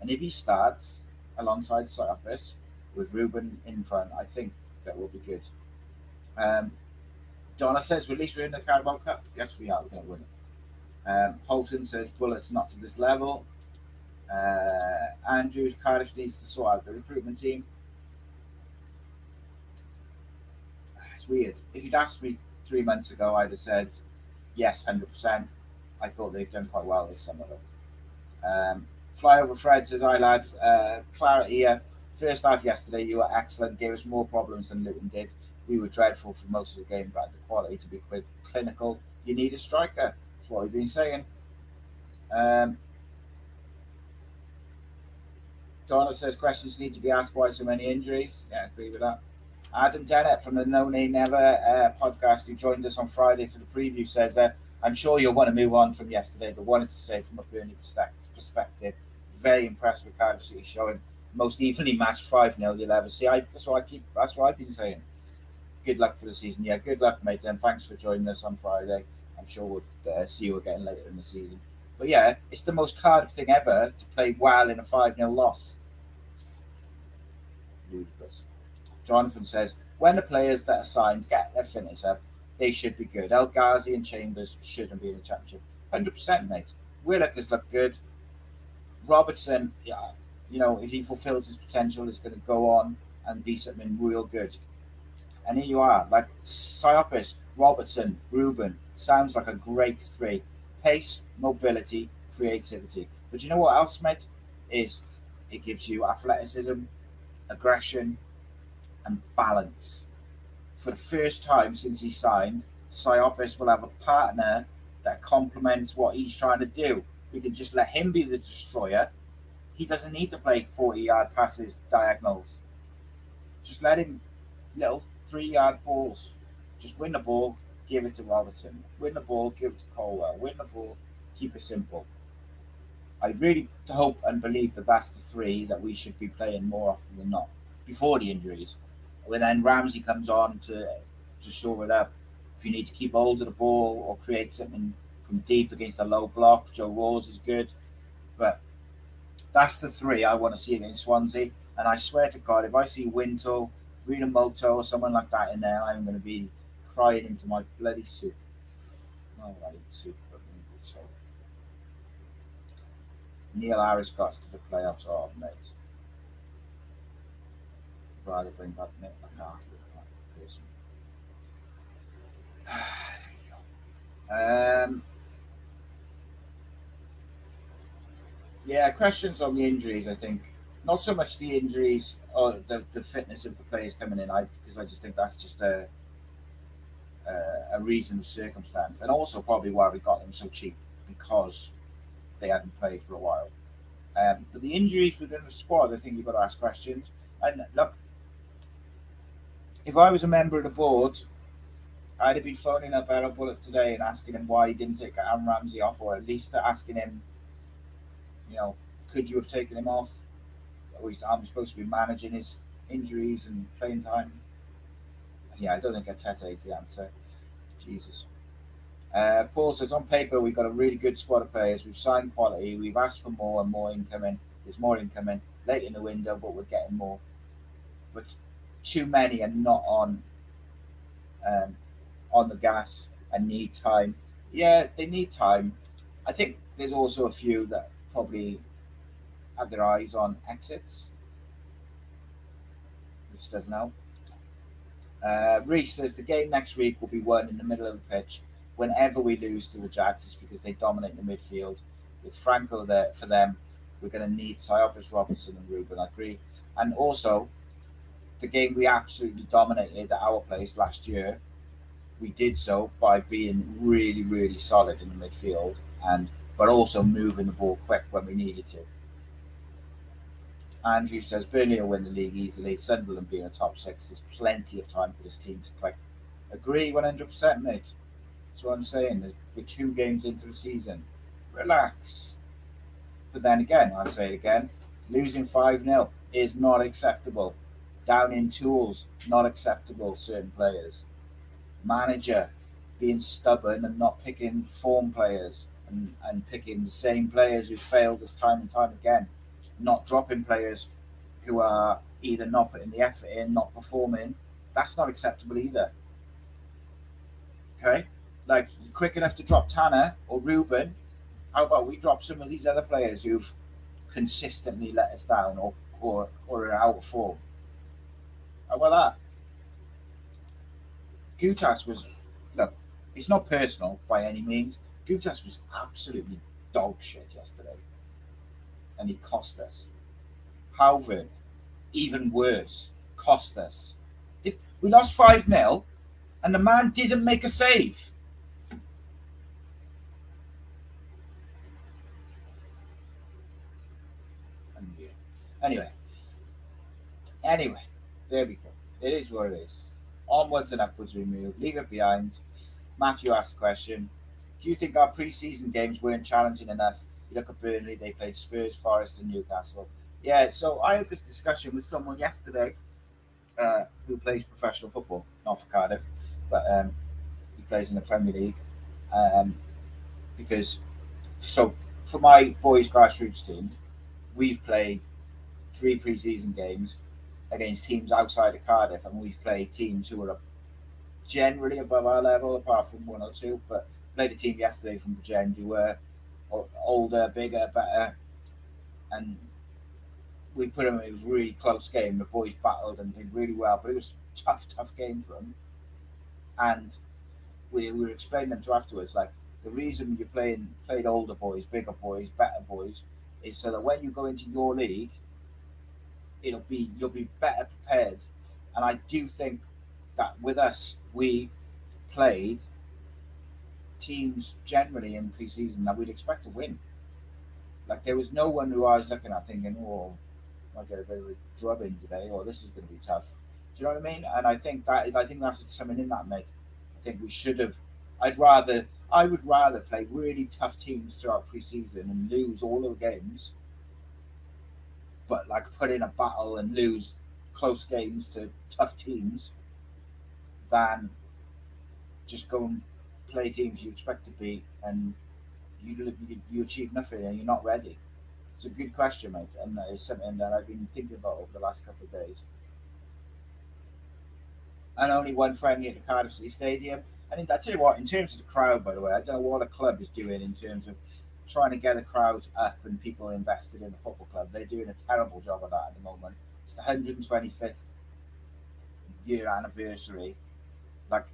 And if he starts alongside Cyopis with Ruben in front, I think that will be good. Donna says, well, at least we're in the Carabao Cup. Yes, we are. We're going to win it. Holton says, Bulut's not to this level. Andrews, Cardiff needs to sort out the recruitment team. It's weird. If you'd asked me 3 months ago, I'd have said, yes, 100%. I thought they've done quite well this summer, though. Flyover Fred says, hi, lads. Clarity here. First half yesterday, you were excellent. Gave us more problems than Luton did. We were dreadful for most of the game, but the quality to be quick, clinical. You need a striker. That's what we've been saying. Donna says questions need to be asked. Why so many injuries? Yeah, I agree with that. Adam Dennett from the No Name Never podcast, who joined us on Friday for the preview, says, I'm sure you'll want to move on from yesterday, but wanted to say from a Burnley perspective, very impressed with Cardiff City showing most evenly matched 5-0 you'll ever see. That's what I've been saying. Good luck for the season. Yeah, good luck, mate, and thanks for joining us on Friday. I'm sure we'll see you again later in the season. But yeah, it's the most Cardiff thing ever to play well in a 5-0 loss. Ludicrous. Jonathan says, when the players that are signed get their fitness up, they should be good. El Ghazi and Chambers shouldn't be in the championship. 100%, mate. Willock has looked good. Robertson, yeah, if he fulfills his potential, is going to go on and be something real good. And here you are, like Cyopis, Robertson, Ruben. Sounds like a great three. Pace, mobility, creativity. But you know what else, mate? It gives you athleticism, aggression, and balance. For the first time since he signed, Cyopis will have a partner that complements what he's trying to do. We can just let him be the destroyer. He doesn't need to play 40-yard passes, diagonals. Just let him little 3-yard balls. Just win the ball, give it to Robertson. Win the ball, give it to Colwell. Win the ball, keep it simple. I really hope and believe that that's the three that we should be playing more often than not before the injuries. When then Ramsey comes on to shore it up. If you need to keep hold of the ball or create something from deep against a low block, Joe Rawls is good. But that's the three I want to see against Swansea. And I swear to God, if I see Wintle, Rinamoto, or someone like that in there, I'm going to be crying into my bloody soup. No, I eat soup, but so. Neil Harris got to the playoffs. Oh, mate. I'd rather bring back Nick McCarthy than that person. There you go. Yeah, questions on the injuries, I think. Not so much the injuries or the fitness of the players coming in, because I just think that's just a reason of circumstance. And also probably why we got them so cheap, because they hadn't played for a while. But the injuries within the squad, I think you've got to ask questions. And look, if I was a member of the board, I'd have been phoning up Erol Bulut today and asking him why he didn't take Aaron Ramsey off, or at least asking him, could you have taken him off? I'm supposed to be managing his injuries and playing time. Yeah, I don't think Ateta is the answer. Jesus. Paul says, on paper, we've got a really good squad of players. We've signed quality. We've asked for more and more incoming. There's more incoming late in the window, but we're getting more. But too many are not on the gas and need time. Yeah, they need time. I think there's also a few that probably have their eyes on exits, which doesn't help. Reese says the game next week will be won in the middle of the pitch. Whenever we lose to the Jags, it's because they dominate the midfield. With Franco there for them, we're going to need Siopis, Robinson, and Ruben. I agree. And also, the game we absolutely dominated at our place last year, we did so by being really, really solid in the midfield, but also moving the ball quick when we needed to. Andrew says Burnley will win the league easily. Sunderland being a top six, there's plenty of time for this team to click. Agree 100%, mate. That's what I'm saying. We're 2 games into the season. Relax. But then again, I say it again, losing 5-0 is not acceptable. Down in tools, not acceptable, certain players. Manager being stubborn and not picking form players and picking the same players who failed us time and time again. Not dropping players who are either not putting the effort in, not performing. That's not acceptable either. Okay? Like, you're quick enough to drop Tanner or Ruben. How about we drop some of these other players who've consistently let us down or are out of form? How about that? Gutas was, look, it's not personal by any means. Gutas was absolutely dog shit yesterday. And he cost us. Howverth, even worse, cost us. We lost 5-0 and the man didn't make a save. Anyway, there we go. It is what it is. Onwards and upwards we move. Leave it behind. Matthew asked the question, do you think our pre-season games weren't challenging enough? You look at Burnley, they played Spurs, Forest and Newcastle. Yeah, so I had this discussion with someone yesterday who plays professional football, not for Cardiff, but he plays in the Premier League. So for my boys' grassroots team, we've played 3 pre-season games against teams outside of Cardiff, and we've played teams who are generally above our level, apart from 1 or 2. But played a team yesterday from Bridgend who were older, bigger, better, and we put them. It was a really close game. The boys battled and did really well, but it was a tough game for them. And we were explaining them to afterwards, like, the reason you're played older boys, bigger boys, better boys, is so that when you go into your league, you'll be better prepared. And I do think that with us, we played teams generally in pre-season that we'd expect to win. Like, there was no one who I was looking at thinking, oh, I'll get a bit of a drubbing today, or this is going to be tough. Do you know what I mean? And I think that's something in that, mate. I think we should have. I would rather play really tough teams throughout pre-season and lose all of the games, but like put in a battle and lose close games to tough teams, than just go and play teams you expect to beat and you achieve nothing and you're not ready. It's a good question, mate, and it's something that I've been thinking about over the last couple of days. And only one friendly at the Cardiff City Stadium. And I tell you what, in terms of the crowd, by the way, I don't know what the club is doing in terms of trying to get the crowds up and people invested in the football club. They're doing a terrible job of that at the moment. It's the 125th year anniversary. Like,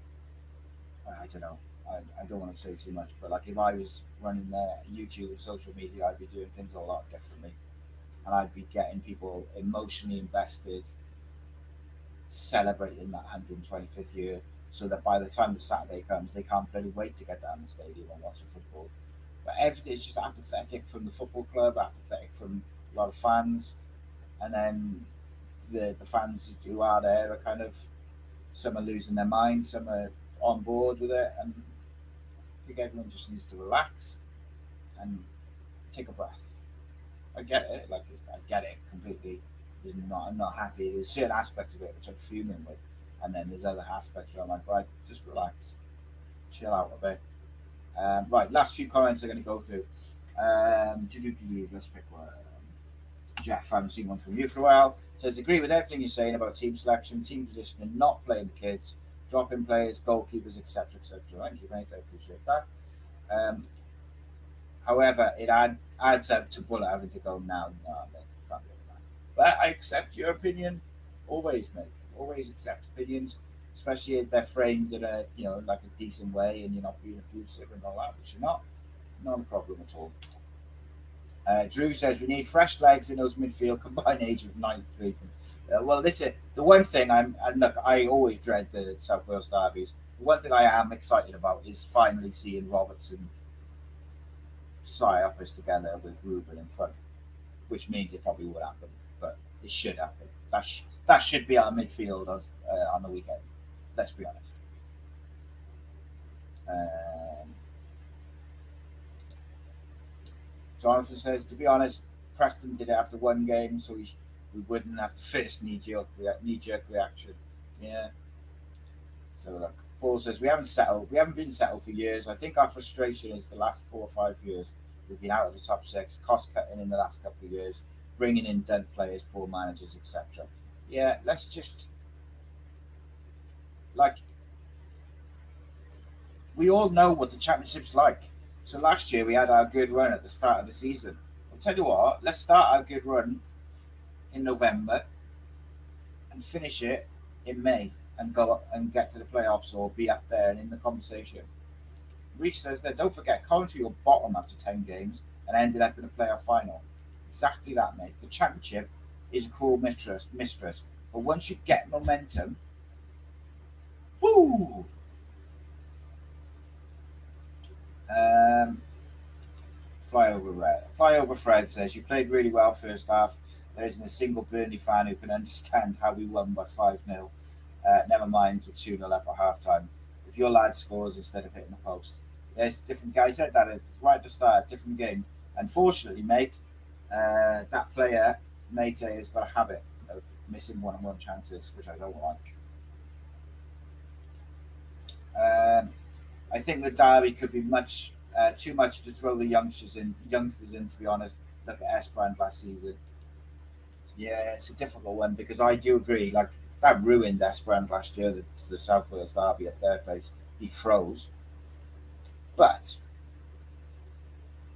I don't know. I don't want to say too much, but like, if I was running their YouTube and social media, I'd be doing things a lot differently. And I'd be getting people emotionally invested, celebrating that 125th year, so that by the time the Saturday comes, they can't bloody wait to get down the stadium and watch the football. But everything is just apathetic from the football club, apathetic from a lot of fans, and then the fans who are there are kind of, some are losing their minds, some are on board with it, and I think everyone just needs to relax and take a breath. I get it, I get it completely. I'm not happy. There's certain aspects of it which I'm fuming with, And then there's other aspects where I'm like, right, just relax, chill out a bit. Right, last few comments I'm going to go through. Let's pick one. Jeff, I haven't seen one from you for a while. Says, agree with everything you're saying about team selection, team positioning, not playing the kids, dropping players, goalkeepers, etc., etc. Thank you, mate. I appreciate that. However, it adds up to Bulut having to go now. No, mate, can't do that. But I accept your opinion, always, mate. Always accept opinions, especially if they're framed in a like a decent way, and you're not being abusive and all that, which you're not. Not a problem at all. Drew says we need fresh legs in those midfield, combined age of 93. Well, this is the one thing look, I always dread the South Wales derbies. The one thing I am excited about is finally seeing Robertson tie up us together with Ruben in front, which means it probably would happen, but it should happen. That should be our midfield on the weekend. Let's be honest. Jonathan says, to be honest, Preston did it after one game, so we wouldn't have the first knee-jerk reaction. Yeah. So look, Paul says, we haven't been settled for years. I think our frustration is the last 4 or 5 years. We've been out of the top 6, cost-cutting in the last couple of years, bringing in dead players, poor managers, etc. Yeah, let's just... we all know what the Championship's like. So last year we had our good run at the start of the season. I'll tell you what, let's start our good run in November and finish it in May and go up and get to the playoffs or be up there and in the conversation. Reach says that don't forget Coventry were bottom after 10 games and ended up in a playoff final. Exactly that, mate. The Championship is a cruel mistress, but once you get momentum, woo! Flyover Fred says you played really well first half. There isn't a single Burnley fan who can understand how we won by 5-0. Never mind with 2-0 up at half time. If your lad scores instead of hitting the post. There's different guys said that it's right at the start, different game. Unfortunately, mate, that player, Mate, has got a habit of missing one-on-one chances, which I don't like. I think the derby could be too much to throw the youngsters in. To be honest, look at Esperand last season. Yeah, it's a difficult one because I do agree. Like that ruined Esperand last year. The South Wales derby at their place, he froze. But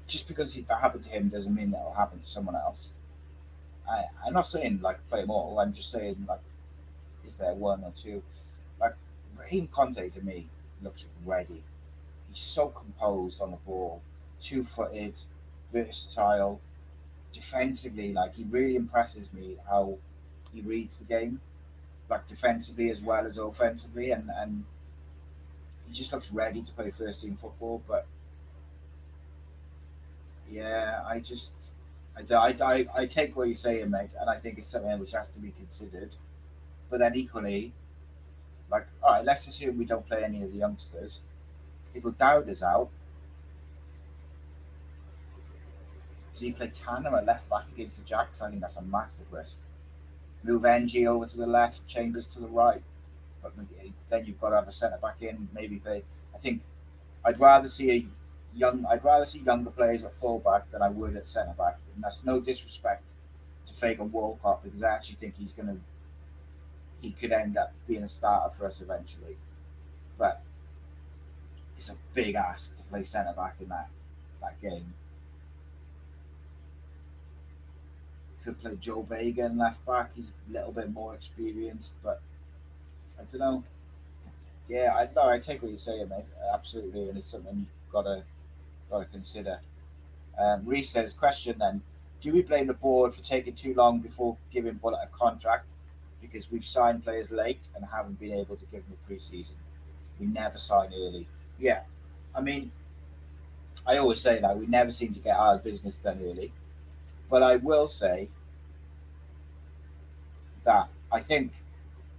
just because that happened to him doesn't mean that will happen to someone else. I'm not saying like play them all. I'm just saying like, is there one or two? Like Raheem Conte to me looks ready. He's so composed on the ball, 2-footed, versatile. Defensively, like he really impresses me how he reads the game, like defensively as well as offensively, and he just looks ready to play first team football. But yeah, I take what you're saying, mate, and I think it's something which has to be considered. But then equally, like, all right, let's assume we don't play any of the youngsters. If O'Dowda's out, does he play Tanner at left back against the Jacks? I think that's a massive risk. Move NG over to the left, Chambers to the right, but then you've got to have a centre back in. Maybe play. I think I'd rather see younger players at full back than I would at centre back, and that's no disrespect to Fagan Walcott because I actually think he could end up being a starter for us eventually, but it's a big ask to play centre back in that game. Could play Joe Bagan left back. He's a little bit more experienced, but I don't know. Yeah, I take what you're saying, mate. Absolutely, and it's something you've gotta consider. Reese says, question then: do we blame the board for taking too long before giving Bulut a contract because we've signed players late and haven't been able to give them a pre-season? We never sign early. Yeah, I mean, I always say that we never seem to get our business done early. But I will say that I think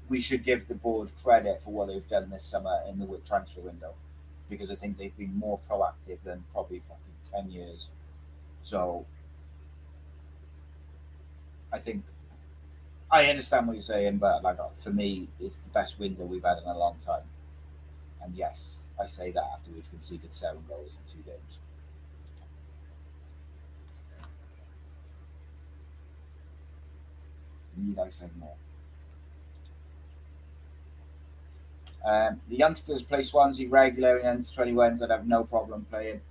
we should give the board credit for what they've done this summer in the transfer window because I think they've been more proactive than probably fucking 10 years. So I think I understand what you're saying, but like for me, it's the best window we've had in a long time. And yes, I say that after we've conceded 7 goals in 2 games. Need I say more? The youngsters play Swansea regularly and 21s that have no problem playing.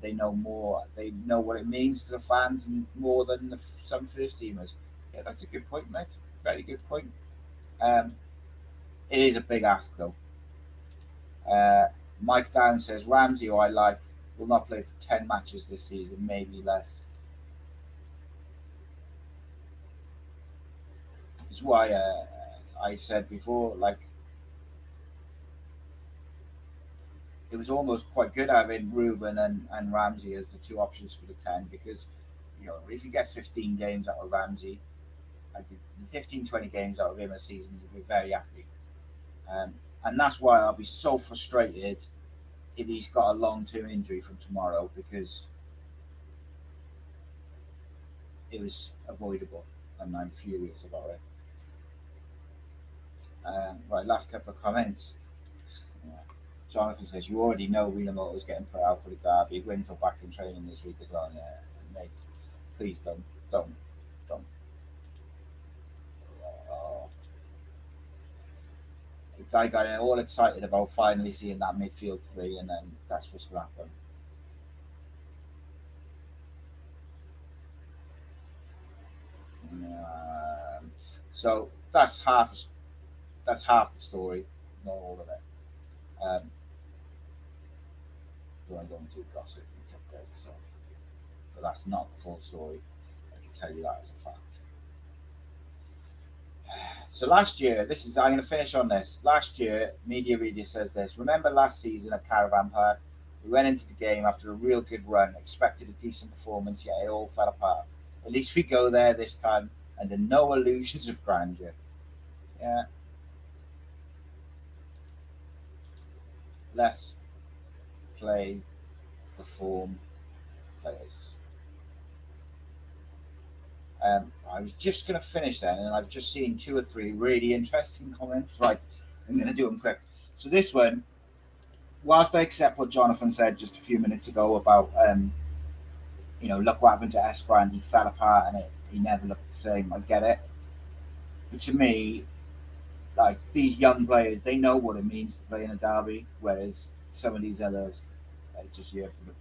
They know more. They know what it means to the fans and more than some first teamers. Yeah, that's a good point, mate. Very good point. Um, it is a big ask, though. Mike Down says Ramsey, who I like, will not play for 10 matches this season, maybe less. It's why I said before, like, it was almost quite good having Ruben and Ramsey as the 2 options for the 10 because, if you get 15 games out of Ramsey, I'd be 15, 20 games out of him a season, you'd be very happy. And that's why I'll be so frustrated if he's got a long-term injury from tomorrow because it was avoidable and I'm furious about it. Right, last couple of comments. Yeah. Jonathan says, you already know Wienermotor's getting put out for the derby. Wins are back in training this week as well. Yeah, mate, please don't. The guy got all excited about finally seeing that midfield 3, and then that's what's going to happen. So that's half the story, not all of it. I don't do gossip and clickbait, so but that's not the full story. I can tell you that as a fact. So last year, I'm going to finish on this. Last year, Media Reader says this. Remember last season at Caravan Park? We went into the game after a real good run, expected a decent performance, yet it all fell apart. At least we go there this time under no illusions of grandeur. Yeah. Let's play the form players. I was just going to finish then, and I've just seen 2 or 3 really interesting comments. Right, I'm going to do them quick. So this one, whilst I accept what Jonathan said just a few minutes ago about, look what happened to Esquire, he fell apart and he never looked the same. I get it. But to me, like these young players, they know what it means to play in a derby, whereas some of these others, it's just here for the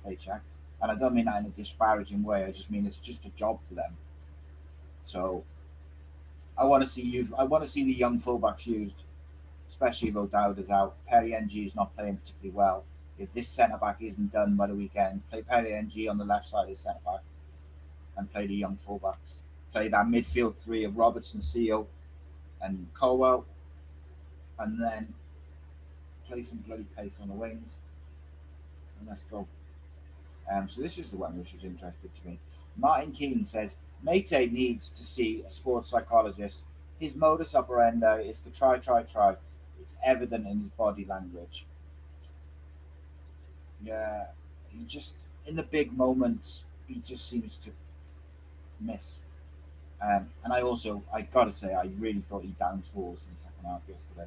paycheck. And I don't mean that in a disparaging way. I just mean it's just a job to them. So I want to see the young fullbacks used, especially if O'Dowd is out. Perry NG is not playing particularly well. If this centre back isn't done by the weekend, play Perry NG on the left side as centre back and play the young fullbacks. Play that midfield 3 of Robertson, Seal, and Colwell, and then play some bloody pace on the wings. And let's go. So this is the one which was interesting to me. Martin Keane says, Mate needs to see a sports psychologist. His modus operandi is to try. It's evident in his body language. Yeah, he just, in the big moments, he just seems to miss. And I got to say, I really thought he downed tools in the second half yesterday.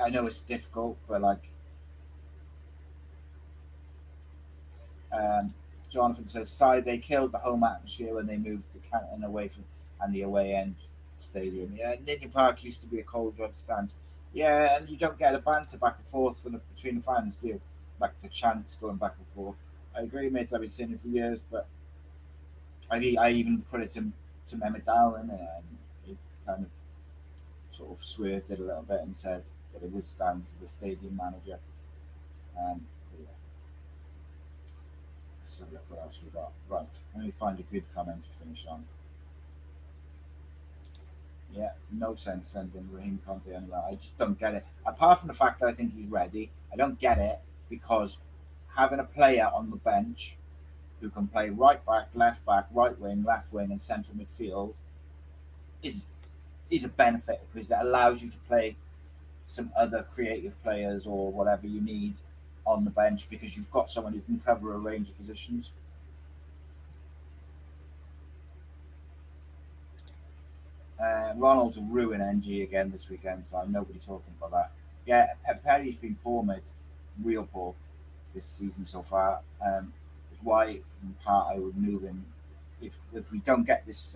I know it's difficult, but Jonathan says, they killed the home atmosphere when they moved the Canton away from and the away end stadium. Yeah, Ninian Park used to be a cold red stand. Yeah, and you don't get a banter back and forth between the fans, do you? Like the chants going back and forth. I agree, mate. I've been saying it for years, but I even put it to Mehmet Dowling, and he kind of sort of swerved it a little bit and said that it was down to the stadium manager. Yeah. Let's have a look what else we got. Right, let me find a good comment to finish on. Yeah, no sense sending Raheem Conte anywhere. I just don't get it. Apart from the fact that I think he's ready, I don't get it because having a player on the bench who can play right back, right wing, left wing, and central midfield is a benefit because it allows you to play some other creative players or whatever you need on the bench because you've got someone who can cover a range of positions. Ronald to ruin NG again this weekend, so I'm nobody talking about that. Yeah, Perry's been poor, mate. Real poor this season so far. It's why, in part, I would move him. If we don't get this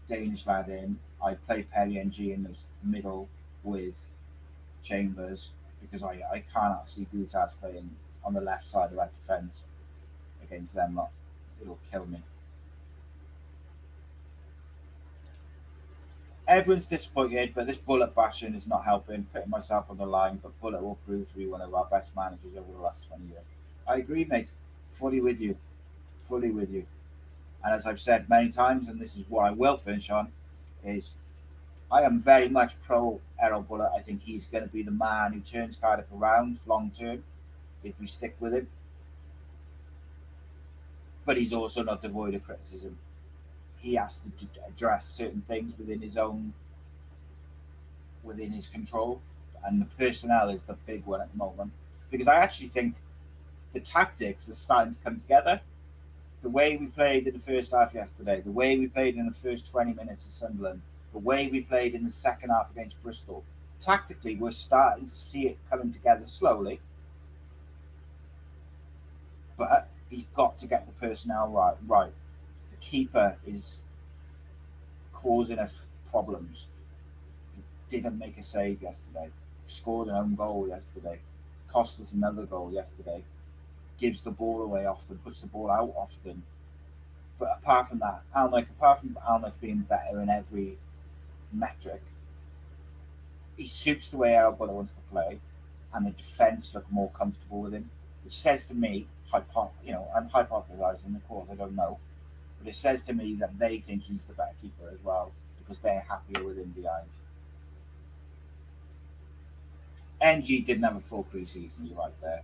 Danish lad in, I'd play Perry NG in the middle with Chambers, because I cannot see Gutas playing on the left side of that defence against them lot. It'll kill me. Everyone's disappointed, but this Bulut bashing is not helping. Putting myself on the line, but Bulut will prove to be one of our best managers over the last 20 years. I agree, mate. Fully with you. Fully with you. And as I've said many times, and this is what I will finish on, is I am very much pro Erol Bulut. I think he's going to be the man who turns Cardiff around long term if we stick with him. But he's also not devoid of criticism. He has to address certain things within his control, and the personnel is the big one at the moment. Because I actually think the tactics are starting to come together. The way we played in the first half yesterday, the way we played in the first 20 minutes of Sunderland, the way we played in the second half against Bristol, tactically we're starting to see it coming together slowly. But he's got to get the personnel right. The keeper is causing us problems. He didn't make a save yesterday. He scored an own goal yesterday. Cost us another goal yesterday. Gives the ball away often, puts the ball out often. But apart from Alnwick being better in every metric, he suits the way Erol Bulut wants to play, and the defence look more comfortable with him. Which says to me, I'm hypothesising, of course, I don't know, but it says to me that they think he's the better keeper as well, because they're happier with him behind. NG didn't have a full pre-season, you're right there.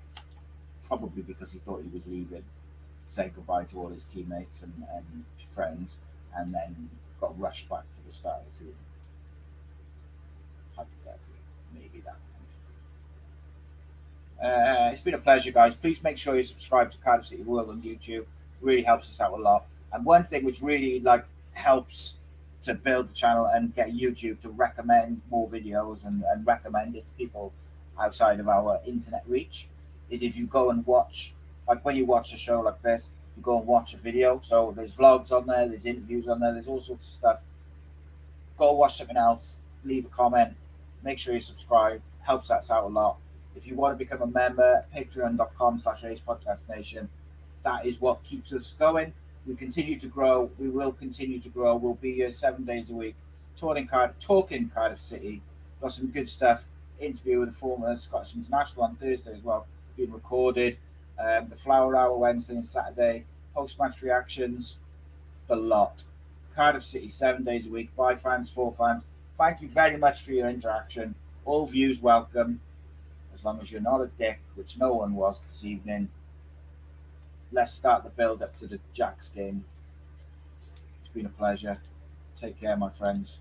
Probably because he thought he was leaving, said goodbye to all his teammates and friends, and then got rushed back for the start of the season. Hypothetically, maybe that happened. It's been a pleasure, guys. Please make sure you subscribe to Cardiff City World on YouTube. It really helps us out a lot. And one thing which really helps to build the channel and get YouTube to recommend more videos and recommend it to people outside of our internet reach is if you go and watch, like when you watch a show like this, you go and watch a video. So there's vlogs on there, there's interviews on there, there's all sorts of stuff. Go watch something else, leave a comment, make sure you subscribe, helps us out a lot. If you want to become a member, patreon.com/ACEpodcastnation. That is what keeps us going. We continue to grow. We will continue to grow. We'll be here 7 days a week, talking Cardiff City. Got some good stuff. Interview with the former Scottish International on Thursday as well, being recorded. The Flower Hour Wednesday and Saturday. Post-match reactions. The lot. Cardiff City 7 days a week. By fans, for fans. Thank you very much for your interaction. All views welcome. As long as you're not a dick, which no one was this evening. Let's start the build up to the Jacks game. It's been a pleasure. Take care, my friends.